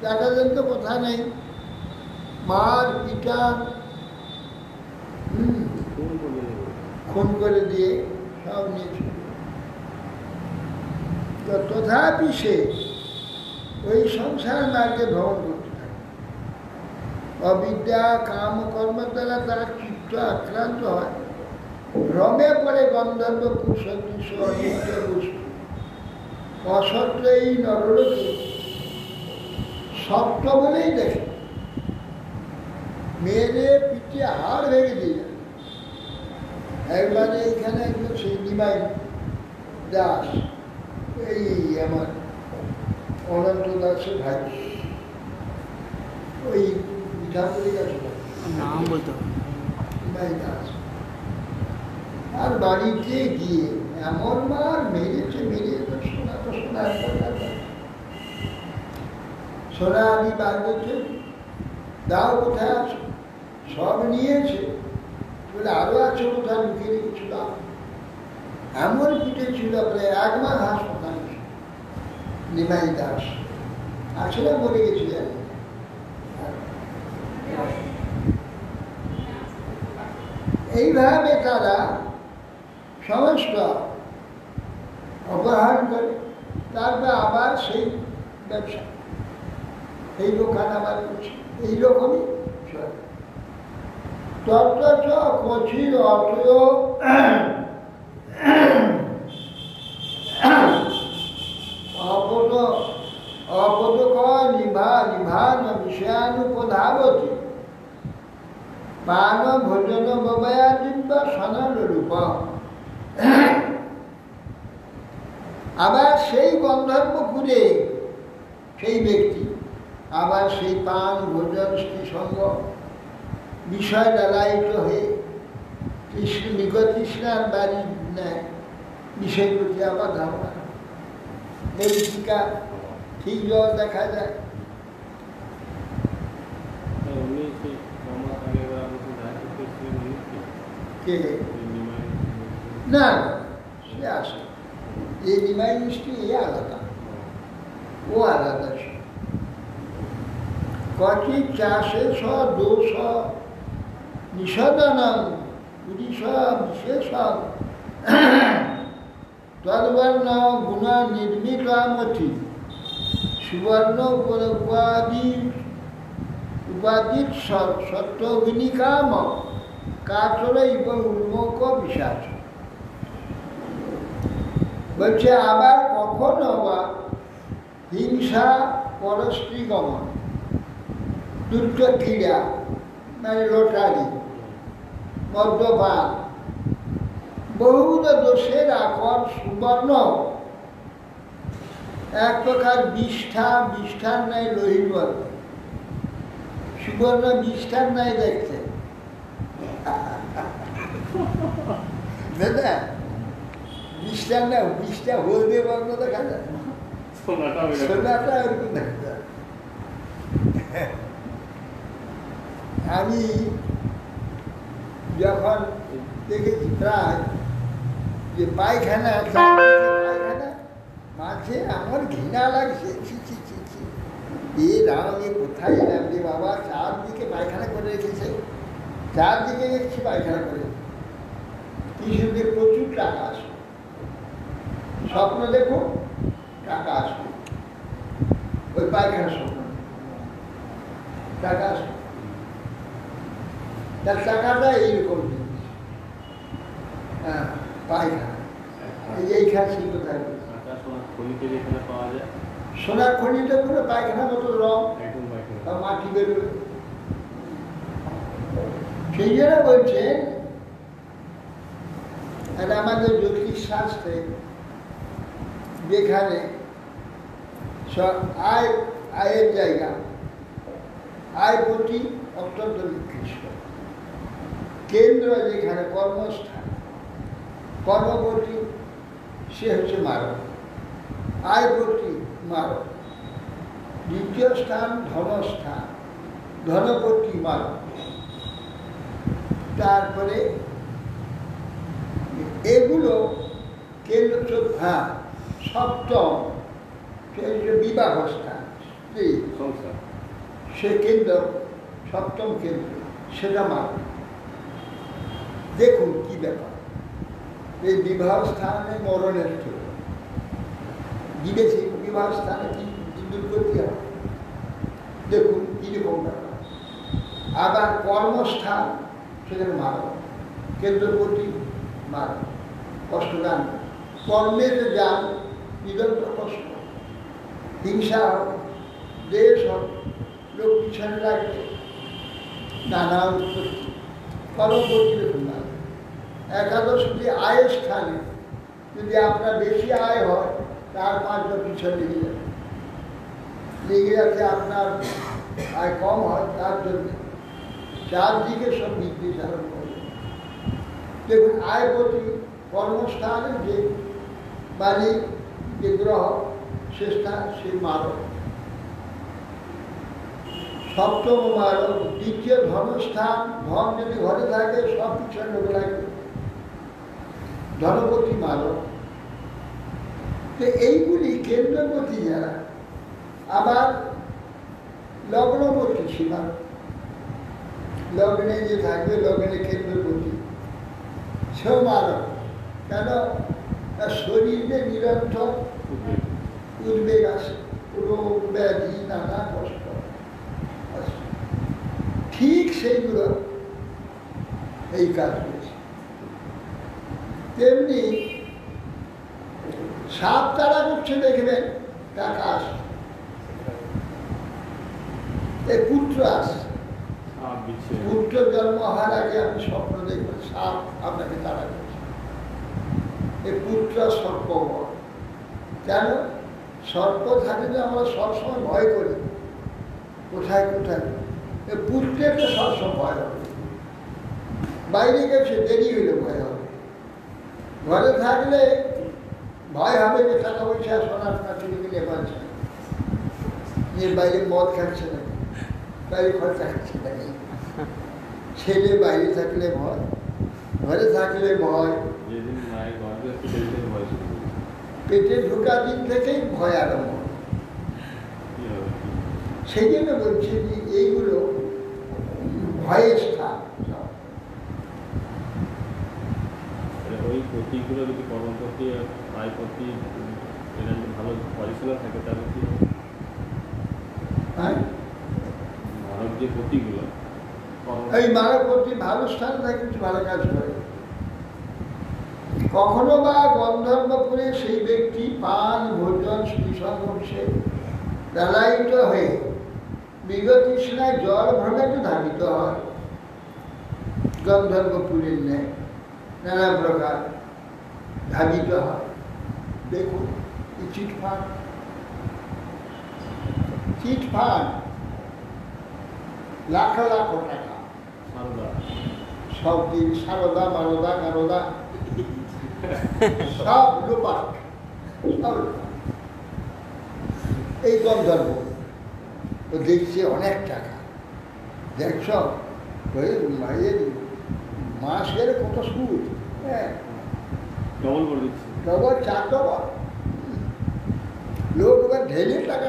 ডাকাতের তো কথা নেই, মার পিটার খুন করে দেবো। খুন করে দিয়ে সব নিয়েছিল। তো তথাপি সে ওই সংসার মার্গে ভ্রমণ করতে থাকে। অবিদ্যা কাম কর্মের দ্বারা তার চিত্ত আক্রান্ত হয়, ভ্রমে পড়ে গন্ধর্ব পুরুষ অনিত্য বস্তু অসত্য এই নরলোকে সত্য বলেই দেখে, মেয়েরে পিঠে হাড় ভেঙে দিয়ে যায়। একবারে এইখানে একজন সেই নিমাই দাস, এই আমার অনন্ত দাসের ভাই, ওই ঠাকুরের কাছে নাম বলতে হবে। নিমাই দাস, আর বাড়িতে গিয়ে এমন মার মেরেছে, সোনা তো সোনা, সোনা আমি বার করছে, দাও কোথায় আছে, সব নিয়েছে বলে আরো আছে কোথায় লুকিয়ে রেখেছিল। এমন পিঠে ছিল প্রায় 1 মাস হাসপাতাল। নিমাই দাস আসলে মরে গেছিলেন। এইভাবে তারা সমস্ত অপহরণ করে, তারপর আবার সেই ব্যবসা, এই দোকান আবার করছে, এইরকমই তত্ত্ব কচির অর্থ অপদক নিভান বিষয়ানুপধাবতী পান ভোজন ববয়াদিব্য সনল রূপ। আবার সেই গন্ধর্বপুরে সেই ব্যক্তি আবার সেই পান ভোজন স্ত্রী সঙ্গ বিষয় লালায়িত হয়ে তৃষ্ণার বাড়ি নেয়, বিষয় প্রতি আবার ধারণা মরিচিকা ঠিক জল দেখা যায়। কে না সে আসে, এই নিমাই মিষ্টি এ আলাদা, ও আলাদা। কটি চাষে দোষ নিষদনম পুরীষ বিশেষ তদ্বর্ণ গুণ নির্মিতামতি সুবর্ণ উপাধির সত্যগ্নিকাম কাচর এবং উন্মুখ পিশাচ। বলছে আবার কখনো বা হিংসা পরস্ত্রী গমন, দুষ্ট ক্রীড়া মানে লটারি, মদ্যপান, বহুধ দোষের আকর সুবর্ণ এক প্রকার বিষ্ঠার নাই লোহিত, সুবর্ণ বিষ্ঠার নাই দেখতে দাদা, বিষ্ঠার না, বিষ্ঠা হলদে বর্ণ দেখা যায়, সোনাটা ওরকম দেখা যায়। আমি যখন দেখেছি প্রায় যে পায়খানা মাঝে আমার ঘৃণা লাগছে, এ রাম এ কোথায় এলাম রে বাবা, চারদিকে পায়খানা করে রেখেছে, চারদিকে দেখছি পায়খানা করে, কৃষকদের প্রচুর টাকা আসবে, স্বপ্ন দেখো টাকা আসবে, ওই পায়খানা স্বপ্ন টাকা আসবে, তার টাকাটা এইরকম জিনিস, হ্যাঁ পায়খানা, এইখানে শিল্প থাকবে। সোনার খনিটা পুরো পায়খানা মতো রং, মাটি বেরোবে। সেই জন্য বলছেন আমাদের জ্যোতিষ শাস্ত্রে যেখানে আয়ের জায়গা, আয়পতি অত্যন্ত নিকৃষ্ট, কেন্দ্র যেখানে কর্মস্থান, কর্মপতি সে হচ্ছে মারক, আয়পতি মারক, দ্বিতীয় স্থান ধনস্থান, ধনপতি মারক, তারপরে এগুলো কেন্দ্র, হ্যাঁ সপ্তম বিবাহ স্থান, স্ত্রী সে কেন্দ্র, সপ্তম কেন্দ্র সেটা মারক। দেখুন কি ব্যাপার, এই বিবাহ স্থানে মরণের জন্য গিয়েছি, বিবাহ স্থানে কি দুর্গতি হয়, দেখুন কিরকম ব্যাপার। আবার কর্মস্থান, সেখানে মারো, কেন্দ্রপতি মারো, কষ্টদান, কর্মের যান নিরন্তর কষ্ট, হিংসা হোক, দেশ হোক, লোক পিছনে রাখবে, নানা উৎপত্তি, কর্মপতি দেখুন না। একাদশ যদি আয়ের স্থানে যদি আপনার বেশি আয় হয়, তার 5 জন পিছনে লেগে যাবে, লেগে যাচ্ছে আপনার আয় কম হয়, তার জন্য চারদিকে সব নির্দেশ ধারণ করবে। দেখুন আয়পতি কর্মস্থানে যে মালিক, যে গ্রহ, সে স্থান, সে মারক। সপ্তম মারক, দ্বিতীয় ধনস্থান, ধন যদি ঘরে থাকে সব পিছনে লোকে লাগবে, ধনপতি মারক। তো এইগুলি কেন্দ্রপতি যারা, আবার লগ্নপতি সীমা, লগ্নে যে থাকবে, লগ্নে কেন্দ্রপতি, সেও মারক। কেন? তার শরীরে নিরন্তর উদ্বেগ আসে, রোগ ব্যাধি, নানা কষ্ট আসে। ঠিক সেইগুলো এই কাজ করেছে। তেমনি সাপ তারা করছে, দেখবেন টাকা আসে, এই পুত্র আসে, পুত্র জন্ম হওয়ার আগে আপনি স্বপ্ন দেখবেন সাপ আপনাকে তারা করছে, এই পুত্র সর্প। কেন? সর্প থাকলে আমরা সবসময় ভয় করি, কোথায় কোথায়, এই পুত্রের তো সবসময় ভয় হবে, বাইরে গেছে দেরি হইলে ভয় হবে, ঘরে থাকলে ভয় হবে যে টাকা পয়সা সোনার কাছে গেলে পাচ্ছে, যে বাইরে মদ খাচ্ছে নাকি, বাইরে খরচা খাচ্ছে নাকি। ছেলে বাইরে থাকলে ভয়, ঘরে থাকলে ভয়, পেটে ঢোকা দিন থেকেই ভয় আরম্ভ। সেই জন্য বলছি যে এইগুলো ভয়ের স্থান। ওই প্রতীকগুলো যদি কর্মপতি, আয়পতি, এরা যদি ভালো পজিশনে থাকে, তাহলে কি মানব যে প্রতীকগুলো, এই মানবপতি ভালো স্থান থাকে, কিছু ভালো কাজ করে। কখনো বা গন্ধর্বপুরে সেই ব্যক্তি পান, ভোজন, শ্রীসংঘর্ষে লালায়িত হয়ে বিগতৃষ্ণায় জল ভ্রমে ধাবিত হয়, গন্ধর্বপুরের ন্যায় নানা প্রকার ধাবিত হয়। দেখুন চিটফান্ড, চিটফান্ড, লাখ লাখ টাকা, সব দিন সারদা, মারদা, গারদা, সব লোপাট, সব এই গন্ধর্ব। ও দেখছে অনেক টাকা, দেখছ মায়ের মাসের কত সুদ, হ্যাঁ ডবল করে দিচ্ছে, ডবল 4 ডবল। লোক এবার ঢেলে টাকা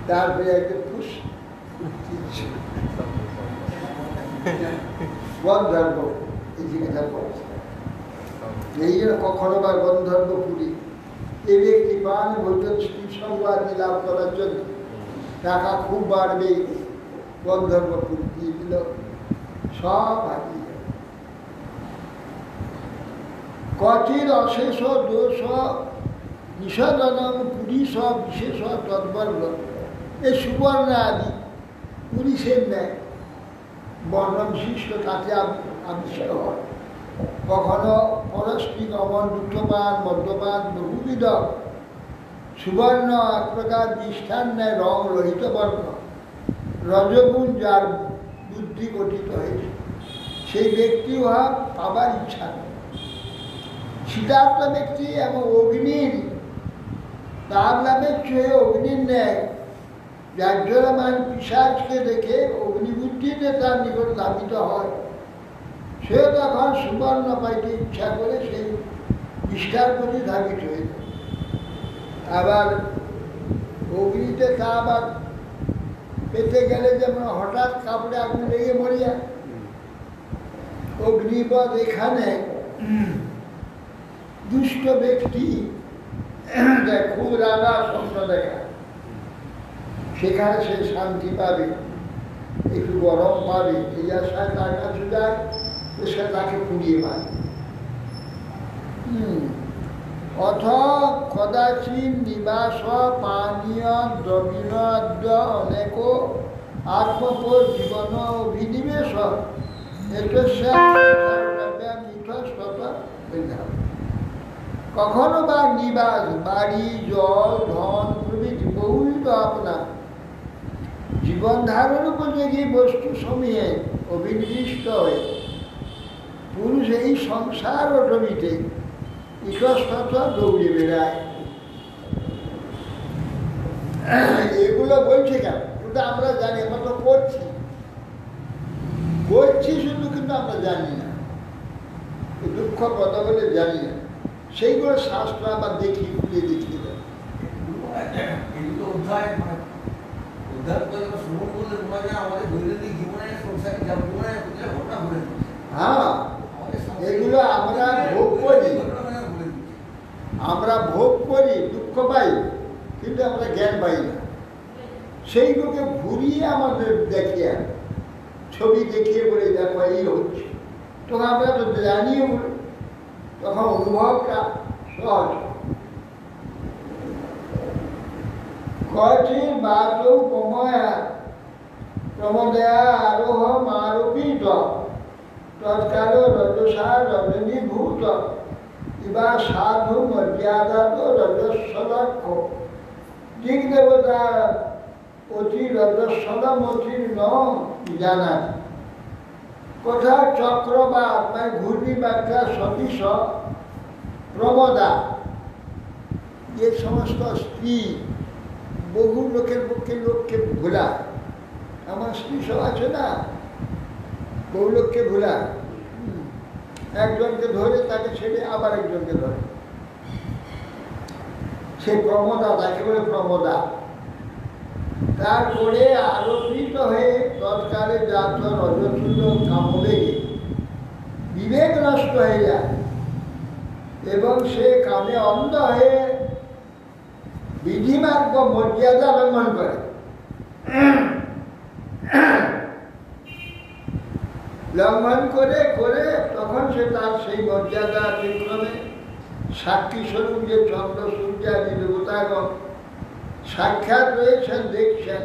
তারপরে একদম খুশ গন্ধর্ব এই জিনিসটা পড়েছে। এই জন্য কখনো বা গন্ধর্বপুরী এই ব্যক্তি পান, ভোজন, সংবাদ লাভ করার জন্য টাকা খুব বাড়বে, গন্ধর্বপুরী দিয়ে দিল, সব হারিয়ে যাবে। কচির অশেষ দোষ নিষদনম পুরীশ বিশেষ তদ্বর্ণ, এই সুবর্ণ আদি পুরীশের ন্যায় বর্ণ বিশিষ্ট তাতে আবিষ্ট হয়। কখনো পরস্পরিক অমন, দুঃখপান, মদ্যপান, বহুবিধ সুবর্ণ এক প্রকার দৃষ্টান ন্যায় রং রহিত বর্ণ, রজগুণ যার বুদ্ধি গঠিত হয়েছে, সেই ব্যক্তি উহা পাবার ইচ্ছা নেই। শীতার্থ ব্যক্তি এবং অগ্নির তার নামে চেয়ে অগ্নির ন্যায় ব্যাঘ্যমান পিশাচকে দেখে অগ্নিবুদ্ধিতে তার নিকট ধাবিত হয়, সে তখন সুবর্ণ পাইতে ইচ্ছা করে সেই নিষ্ঠার প্রতি ধাবিত হয়ে যায়। আবার অগ্নিতে তা আবার পেতে গেলে যেমন হঠাৎ কাপড়ে আগুন লেগে মরে যায়, অগ্নিপদ এখানে দুষ্ট ব্যক্তি খুব রাগা স্বপ্ন দেখা, সেখানে সে শান্তি পাবে, একটু গরম পাবে, এই আশায় তার কাছে যায়, সে তাকে পুড়িয়ে মারে। অথ কদাচিৎ নিবাস পানীয় দ্রবিণাদ্য অনেক আত্মপর জীবন অভিনিবেশ কখনো বা নিবাস, বাড়ি, জল, ধন প্রভৃতি বহুবিধ আপনার জীবন ধারণ উপযোগী বস্তু সমূহে অভিনিবিষ্ট হয়ে পুরুষ এই সংসার অটবিতে ইতস্তত দৌড়ে বেড়ায়। এগুলো বলছে কেন? কিন্তু আমরা জানি, আমরা তো করছি শুধু, কিন্তু আমরা জানি না, দুঃখ কথা বলে জানি না। সেইগুলো শাস্ত্র আবার দেখিয়ে দেখিয়ে দেয়। হ্যাঁ, এগুলো আমরা ভোগ করি, দুঃখ পাই, কিন্তু আমরা জ্ঞান পাই না। সেইগুলোকে ঘুরিয়ে আমাদের দেখিয়ে, ছবি দেখিয়ে বলে দেখো এই হচ্ছে, তখন আমরা তো জানিও বলে, তখন অনুভবটা সহজ। কয়েকটি বাচৌ প্রময়া প্রমদয়া আরোহ আরোপিত তৎকাল রজসা রজনীভূত ইবা সাধু মর্যাদাত রজস্বলক্ষ দিক দেবতা অতি রজস্বলম অতি ন জানা কথা চক্রবাদ মানে ঘূর্ণি বার্তা সদৃশ প্রমদা, যে সমস্ত স্ত্রী বহু লোকের পক্ষে লোককে ভোলা, আমার স্ত্রী সব আছে না, বহু লোককে ভোলা, একজনকে ধরে তাকে ছেড়ে আবার একজনকে ধরে, সে প্রমদা, তাকে বলে প্রমদা। তারপরে আরোপিত হয়ে তৎকালে জাত রজতুল্য কামবেগে বিবেক নষ্ট হয়ে যায় এবং সে কামে অন্ধ হয়ে বিধিমার্গ মর্যাদা লঙ্ঘন করে। লঙ্ঘন করে করে তখন সে তার সেই মর্যাদা অতিক্রমে সাক্ষী স্বরূপ যে চন্দ্র সূর্যাদি দেবতাগণ সাক্ষাৎ রয়েছেন, দেখছেন,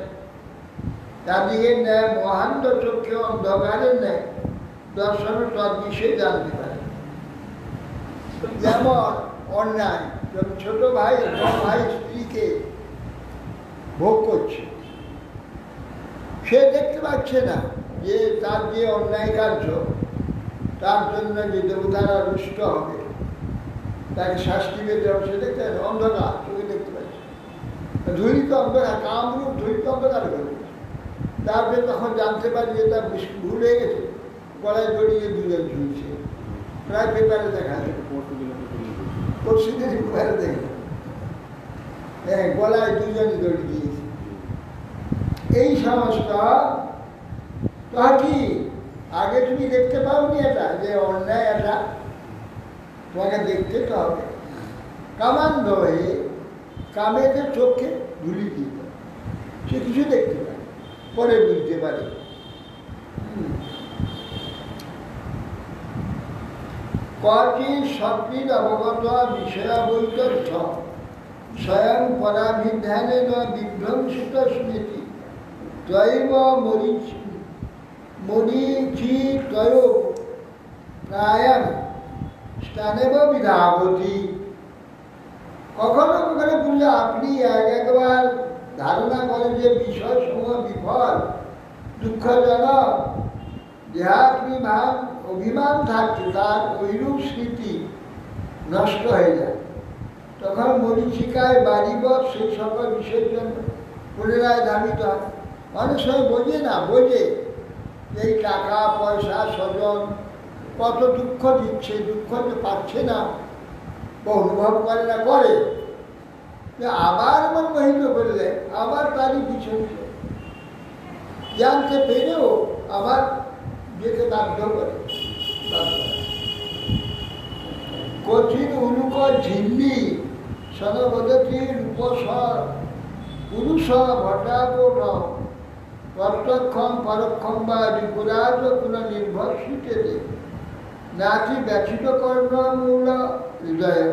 তাদিকে ন্যায় মহান্ত চক্ষে অন্ধকারের ন্যায় দর্শন তদ্বিষয়ে জানতে পারে। যেমন অন্যায়, যখন ছোট ভাই বড় ভাই স্ত্রীকে ভোগ করছে, সে দেখতে পাচ্ছে না যে তার যে অন্যায় কার্য, তার জন্য যে দেবতারা রুষ্ট হবে, তাকে শাস্তি পেতে হবে, সে দেখতে পাচ্ছে, অন্ধকার, চোখে দেখতে পাচ্ছে, ধূলিত অন্ধকার, কামরূপ ধূলিত অন্ধকার করে। তারপরে তখন জানতে পারি যে তার ভুল হয়ে গেছে, গলায় জড়িয়ে দুজন ঝুলছে, প্রায় পেপারে দেখা যায়, পরশুদিন পেপারে দেখে, হ্যাঁ, গলায় দুজনই দড়ি দিয়েছে। এই সমস্ত তা কি আগে তুমি দেখতে পাওনি এটা যে অন্যায়, এটা তোমাকে দেখতে তো হবে। কামান্ধ হয়ে কামেতে চোখে ধুলি দিত, সে কিছু দেখতে পারে, পরে বুঝতে পারে। কটি স্বপ্নির অবগত বিষয়া বৈতথ্য স্বয়ং পরাভিধানে বিভ্রংসিত স্মৃতি ত্বৈব মরিচিতয় প্রায়ং স্থানেব বিধাবতী। কখনো কখনো বললে আপনি একবার ধারণা করেন যে বিষয় সমূহ বিফল, দুঃখজনক, দেহাত্মিমান অভিমান থাকছে, তার ঐরূপ স্মৃতি নষ্ট হয়ে যায়। তখন মরীচিকায় বাড়িবৎ সেই সকল বিষয়ের জন্য পুনরায় ধাবিত হয়। অনেক সময় বোঝে না, বোঝে এই টাকা পয়সা স্বজন কত দুঃখ দিচ্ছে, দুঃখ তো পাচ্ছে না, অনুভব করে না, করে আবার মন মোহিত করে দেয়, আবার তারই পিছনে জানতে পেরেও আবার যেতে বাধ্য করে। কঠিন উলুক ঝিল্লি সনবদতি রূপসর পুরুষ ভটাপট প্রত্যক্ষম পরক্ষম বা রিপুরাজ কোন নির্ভরশীতে নাচি ব্যথিত কর্ণ মূল হৃদয়।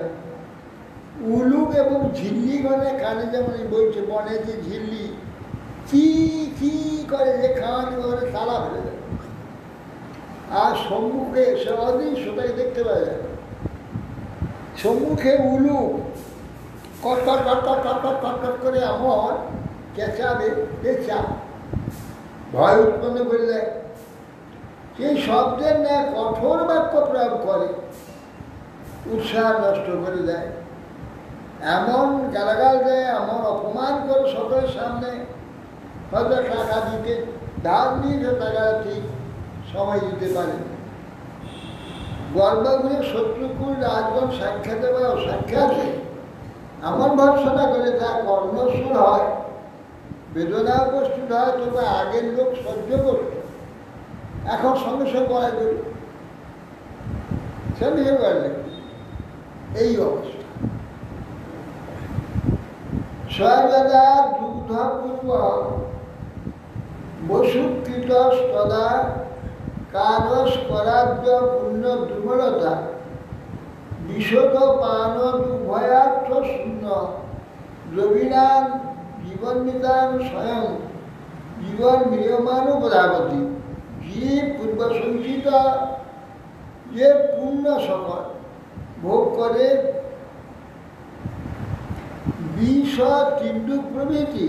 উলুক এবং ঝিল্লি গণে কানে যেমন বলছে বনে যে ঝিল্লি কি কি করে যে খাওয়ানি করে তালা ফেলে দেয়, আর সম্মুখে সে অদৃশ্যটাকে দেখতে পাওয়া যায়। সম্মুখে উলুক কটকট কটকট কটকট কটকট করে এমন চেঁচাবে চেঁচা ভয় উৎপন্ন করে দেয়। সেই শব্দের ন্যায় কঠোর বাক্য প্রয়োগ করে উৎসাহ নষ্ট করে দেয়, এমন গালাগাল দেয়, এমন অপমান করে সকলের সামনে। হয়তো টাকা দিতে ধার নিয়ে টাকা ঠিক সময় দিতে পারে। গর্বগুলি শত্রুকুল রাজগণ সাক্ষাতে বা অসাক্ষাতে এমন ভর্সনা করে তা কর্ণসুর হয়, বেদনা উপস্থিত হয়, তবে আগের লোক সহ্য করত, এখন সঙ্গে সঙ্গে করা করি সঙ্গে সঙ্গে এই অবস্থা। সর্বদা দুগ্ধপূর্ব বসুকৃত সদা কারস করাদ্য পূর্ণ দুর্বলতা বিশদ পান উভয়ার্থ শূন্য রবিরান জীবন নিদান স্বয়ং জীবন মিয়মান প্রজাপতি। জীব পূর্ব সঞ্চিত যে পূর্ণ সকল ভোগ করে বিষ তীব্র প্রভৃতি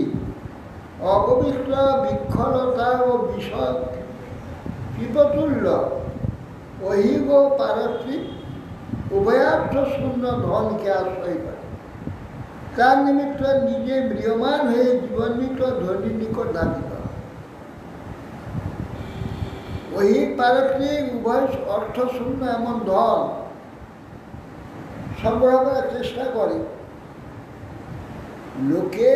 অপবিত্র বিক্ষণতা ও বিষদ কৃপতুল্য ঐহিক ও পারস্পরিক উভয়ার্থ শূন্য ধনকে আশ্রয় করে। তার নিমিত্ত নিজে ম্রিয়মান হয়ে জীবনমিত্র ধনীর নিকট দাবি করে। ঐহিক পারস্পরিক উভয় অর্থশূন্য এমন ধন সংগ্রহ করার চেষ্টা করে। লোকে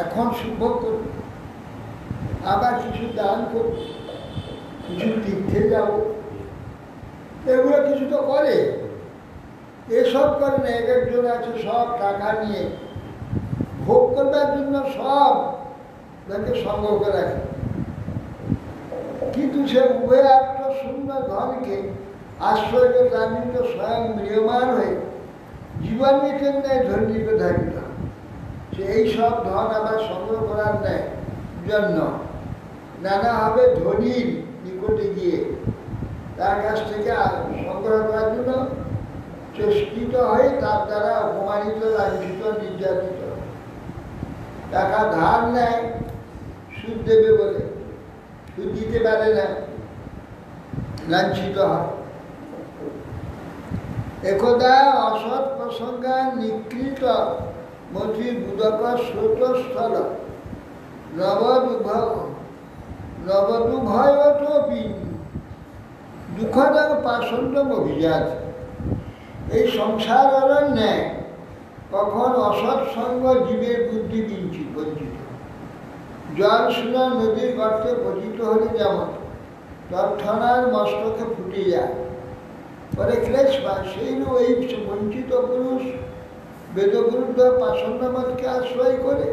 এখন শুভ করব, আবার কিছু দান করব, কিছু তীর্থে যাব, এগুলো কিছু তো করে। এসব করে না, এক একজন আছে সব টাকা নিয়ে ভোগ করবার জন্য সব তাকে সংগ্রহ করে রাখে, কিন্তু সে উভয় আত্ম শূন্য ধনকে আশ্রয় করে তার নিমিত্ত স্বয়ং ম্রিয়মান হয়ে জীবন মিটেন নেয় ধর্মীকে ধারিত। সে এই সব ধন আবার সংগ্রহ করার নেয় জন্য নানাভাবে ধনীর নিকটে গিয়ে তার কাছ থেকে সংগ্রহ করার জন্য চেষ্টিত হয়ে তার দ্বারা অপমানিত, লাঞ্ছিত, নির্যাতিত। টাকা ধার নেয় সুদ দেবে বলে, সুদ দিতে পারে না, লাঞ্ছিত হয়। একদা অসৎ প্রসঙ্গা নিকৃত মতি বুদক স্রোতস্থল নবদুভয়তপি দুঃখদান পাষণ্ডম অভিজাত। এই সংসার অরণ্যে কখন অসৎ সঙ্গ জীবের বুদ্ধি বঞ্চিত। জল শুনে নদীর গর্তে পতিত হলে যেমন তৎক্ষণাৎ মস্তকে ফুটে যায়, পরে ক্লেশ পায়, সেই এই বঞ্চিত পুরুষ বেদবিরুদ্ধ পাষণ্ডমতকে আশ্রয় করে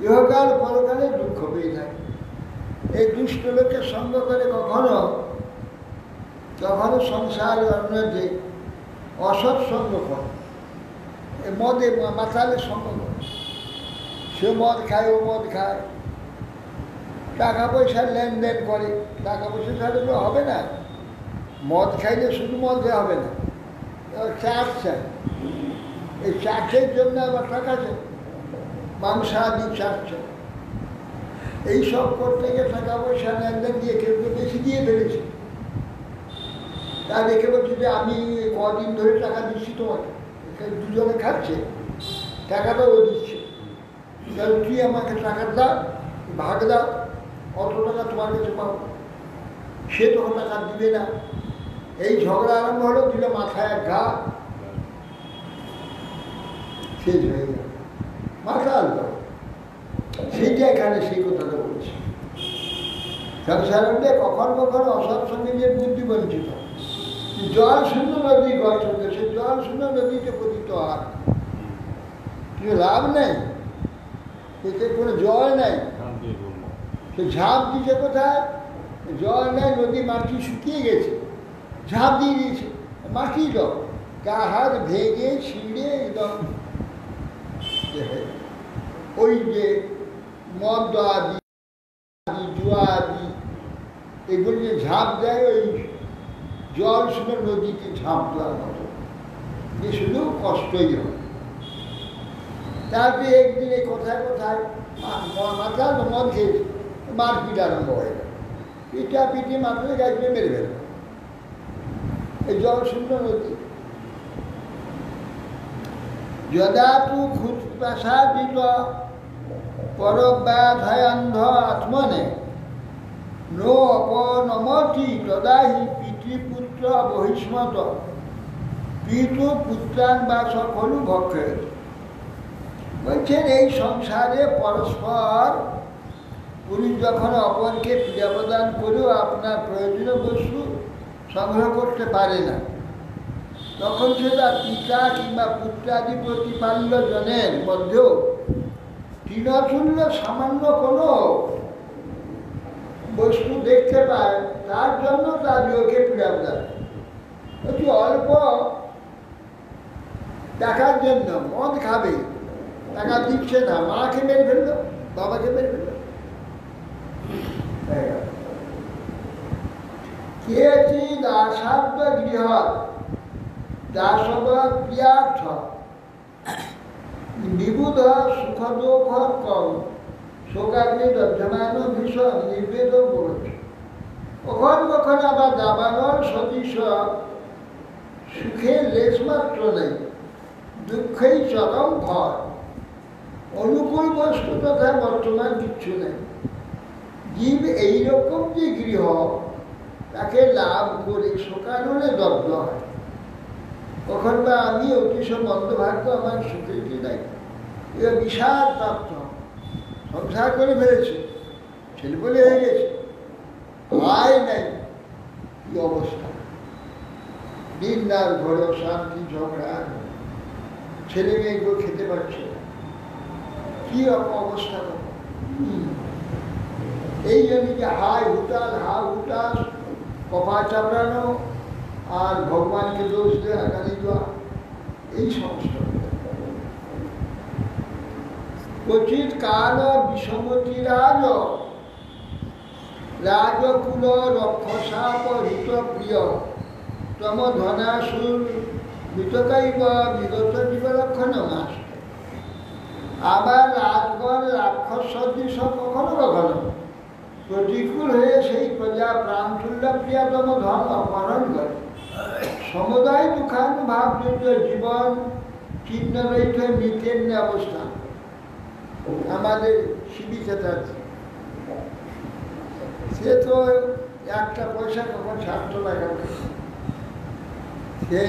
ইহকাল পরকালে দুঃখ পেয়ে থাকে। এই দুষ্ট লোকের সঙ্গ করে কখনো কখনো সংসার অন্যদের অসৎ সঙ্গ করে, মদে মাতালে সঙ্গ করে, সে মদ খায়, ও মদ খায়, টাকা পয়সার লেনদেন করে। টাকা পয়সা ছাড়লে তো হবে না, মদ খাইলে শুধু মদে হবে না, চাট চায়, এই চাটের জন্য আবার টাকা চাই, মাংসাদি চাট চাই। এইসব করতে গিয়ে টাকা পয়সা লেনদেন দিয়ে কেউ বেশি দিয়ে ফেলেছে। তা দেখে বলছি যে আমি কদিন ধরে টাকা দিচ্ছি তোমাকে, দুজনে খাচ্ছে, টাকাটা ও দিচ্ছে, তাহলে তুই আমাকে টাকা দাও, ভাগ দাও, অত টাকা তোমার কাছে পাবো। সে তখন টাকা দিবে না। এই ঝগড়া আরম্ভ হলো, দিলে মাথায় এক ঘা, শেষ হয়ে গেল, মাথা আলো। সেইটা এখানে সেই কথাটা বলছি। সংসারে কখন কখন অসৎসঙ্গের বুদ্ধি বঞ্চিত। জল শূন্য নদী গঠন, সে জল শূন্য নদীতে পতিত আর কিছু লাভ নেই, এতে কোনো জল নেই। সে ঝাঁপ দিয়েছে কোথায়? জল নেই, নদী মাটি শুকিয়ে গেছে, ঝাঁপ দিয়ে দিয়েছে, মাটি জল গা হাত ভেঙে ছিঁড়ে একদম। ওই যে মদ আদি জুয়া আদি এগুলো যে ঝাঁপ দেয়, ওই জল শুনে নদীতে ঝাঁপ দেওয়ার মতো, যে শুধু কষ্টই হয়। তারপরে একদিন এই কোথায় কোথায় মাথা মদ খেয়েছে, মারপিট আরম্ভ হয়ে গেল, পিঠা পিঠি মাথায় গাছকে মেরে ফেল। এই জল শূন্য নদী। যদা তু খুৎপ্রসাদিত পরব্যাধয়ন্ধ আত্মনে নো অপনমতি তদা হি পিতৃপুত্র বহিষ্মত পিতু পুত্রান বা সকলু ভক্ষে। বলছেন এই সংসারে পরস্পর পুরুষ যখন অপরকে পীড়া প্রদান করেও আপনার প্রয়োজনীয় বস্তু সংগ্রহ করতে পারে না, তখন সে তার পিতা কিংবা পুত্রাদি প্রতিপাল্য জনের মধ্যেও তৃণতুল্য সামান্য কোনো বস্তু দেখতে পায়, তার জন্য তার লোকে পীড়া প্রদান। অতি অল্প টাকার জন্য মদ খাবে, টাকা দিচ্ছে না, মাকে মেরে ফেললো, বাবাকে মেরে ফেললো। কেচিদ আসাধ্য গৃহ দাসব ক্রিয়ার্থ নিবুধ সুখ দুঃখ কম শোকাগ্নি দর্শমান ভীষণ নির্বেদ বোধ। কখন কখন আবার দাবানল সদৃশ সুখে লেশমাত্র নেই, দুঃখেই চরম ভয়। অনুকূল বস্তু তথা বর্তমান কিচ্ছু নেই। জীব এইরকম যে গৃহ তাকে লাভ করে শোকানলে দগ্ধ হয়। কখন বা আমি অতিশয় মন্দভাগ্য, আমার সুখের কি নাই, এ বিশাল প্রাপ্ত, সংসার করে ফেলেছে, ছেলে বলে হয়ে গেছে, আয় নাই, কি অবস্থা। দিন রাত ঘরে শান্তি ঝগড়া, ছেলে মেয়েগুলো খেতে পারছে না, কি অবস্থা। এই জন্য যে হাই হুতাশ হা হুতাশ, কপা চাপড়ানো আর ভগবানকে দোষ দেওয়া, গালি দেওয়া, এই সমস্ত। ক্বচিৎ কাল বিষমতি রাজ রাজকুল রক্ষসাপ হিত প্রিয় তম ধনাসুর বিতকাইব বিগত জীবলক্ষণ মাস। আবার রাজগণ রাক্ষস সদৃশ কখনো কখনো প্রতিকূল হয়ে সেই প্রজা প্রাণতুল্য প্রিয়তম ধন অপহরণ করে। সমুদায় দুঃখানুভাবযুক্ত জীবন চিহ্ন রহিত মৃতের অবস্থা। আমাদের শিবি চেতাচ্ছে, সে তো একটা পয়সা কখন ছাড়তো না, সে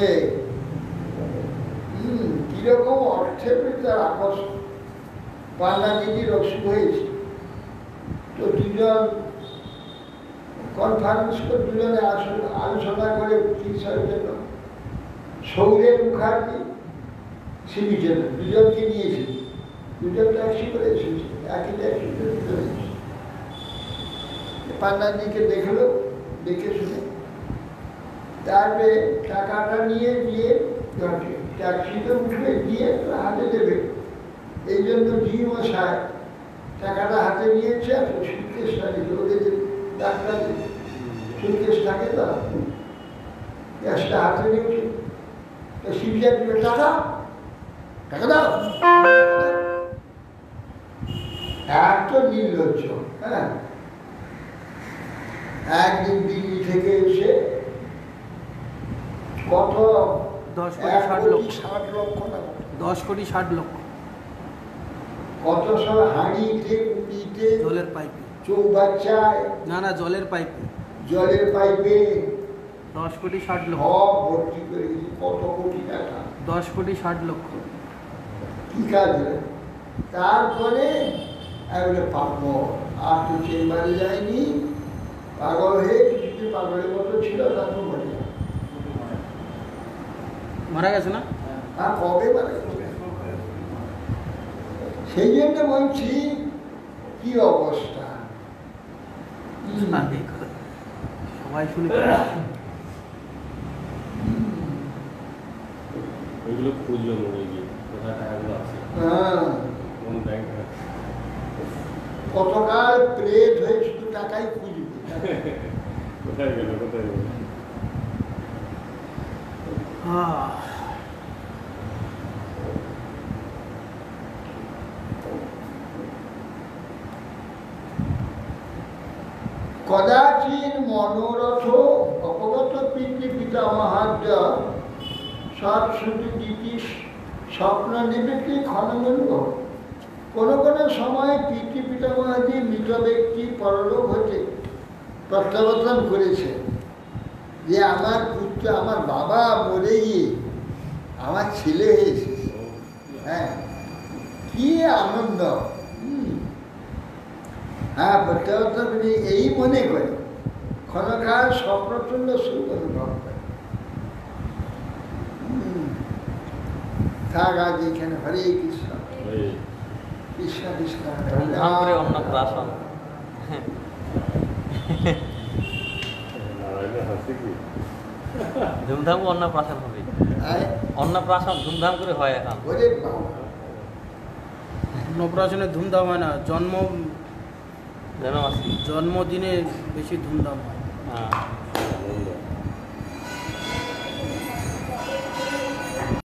কিরকম অর্থের তার আকর্ষণ। পান্না দিদির অসুখ হয়েছে, তো দুজন কনফারেন্স করে দুজনে আলোচনা করে চিকিৎসার জন্য সৌরের মুখার্জি শিবি চেতন দুজনকে নিয়েছে, দুজন ট্যাক্সি করে এসেছে, একই ট্যাক্সি করে দুজন এসেছে। পান্নাদিকে দেখলো, দেখে শুনে তারপরে টাকাটা নিয়ে দিয়ে ট্যাক্সিতে উঠবে, দিয়ে হাতে দেবে। এই জন্য জি মশাই টাকাটা হাতে নিয়েছে, আর সুটকেসটা নিল, ওদের যে ডাক্তার সুটকেস থাকে, তো ক্যাশটা হাতে নিয়েছে। তো শিবজা দিবে, টাকা টাকা দাও। এত নির্লজ্জ। হ্যাঁ, একদিন দিল্লি থেকে এসে কত 10 কোটি 60 লক্ষ 10 কোটি 60 লক্ষ কত সব হাঁড়িতে কুড়িতে জলের পাইপে, চৌবাচ্চায়, না জলের পাইপে, জলের পাইপে 10 কোটি 60 লক্ষ, সব ভর্তি করে দিয়েছে। কত কোটি টাকা, 10 কোটি 60 লক্ষ। কি কাজ? তারপরে এবারে পাগল আর তো চেম্বারে যায়নি, পাগল হয়ে কিছুদিন পাগলের মতো ছিল, তারপর মরে গেল। মারা গেছে না? আর কবে মারা গেছে? সেই জন্য বলছি কি অবস্থা। সবাই শুনে ওইগুলো খুঁজলো মনে গিয়ে কোথায় টাকাগুলো আছে, হ্যাঁ, কোন ব্যাংক। কতকাল প্রেত হয়ে শুধু টাকাই খুঁজবে। কোথায় গেল কোথায় গেল? কদাচিৎ মনোরথ অপগত পিতৃ পিতামহাদ্য সৎসুতি নীতিশ স্বপ্ন নিবৃত্তি ক্ষণমূল্য। কোনো কোনো সময় পিতৃ পিতামহাদি মৃত ব্যক্তি পরলোক হতে প্রত্যাবর্তন করেছে যে আমার পুত্র, আমার বাবা মরে গিয়ে আমার ছেলে হয়ে এসেছে। হ্যাঁ, কি আনন্দ। হ্যাঁ, প্রত্যাবর্তন করে এই মনে করে ক্ষণকাল স্বপ্নতুল্য সুখ অনুভব করে। থাক আজ এখানে। হরে কৃষ্ণ কৃষ্ণ কৃষ্ণ। ধুমধাম করে অন্নপ্রাশন। ধুমধাম করে অন্নপ্রাশন হবে। অন্নপ্রাশন ধুমধাম করে হয় এখন। ওরে বাবা, অন্নপ্রাশনে ধুমধাম হয় না, জন্মাষ্টমী। জন্মদিনে বেশি ধুমধাম হয়। হ্যাঁ।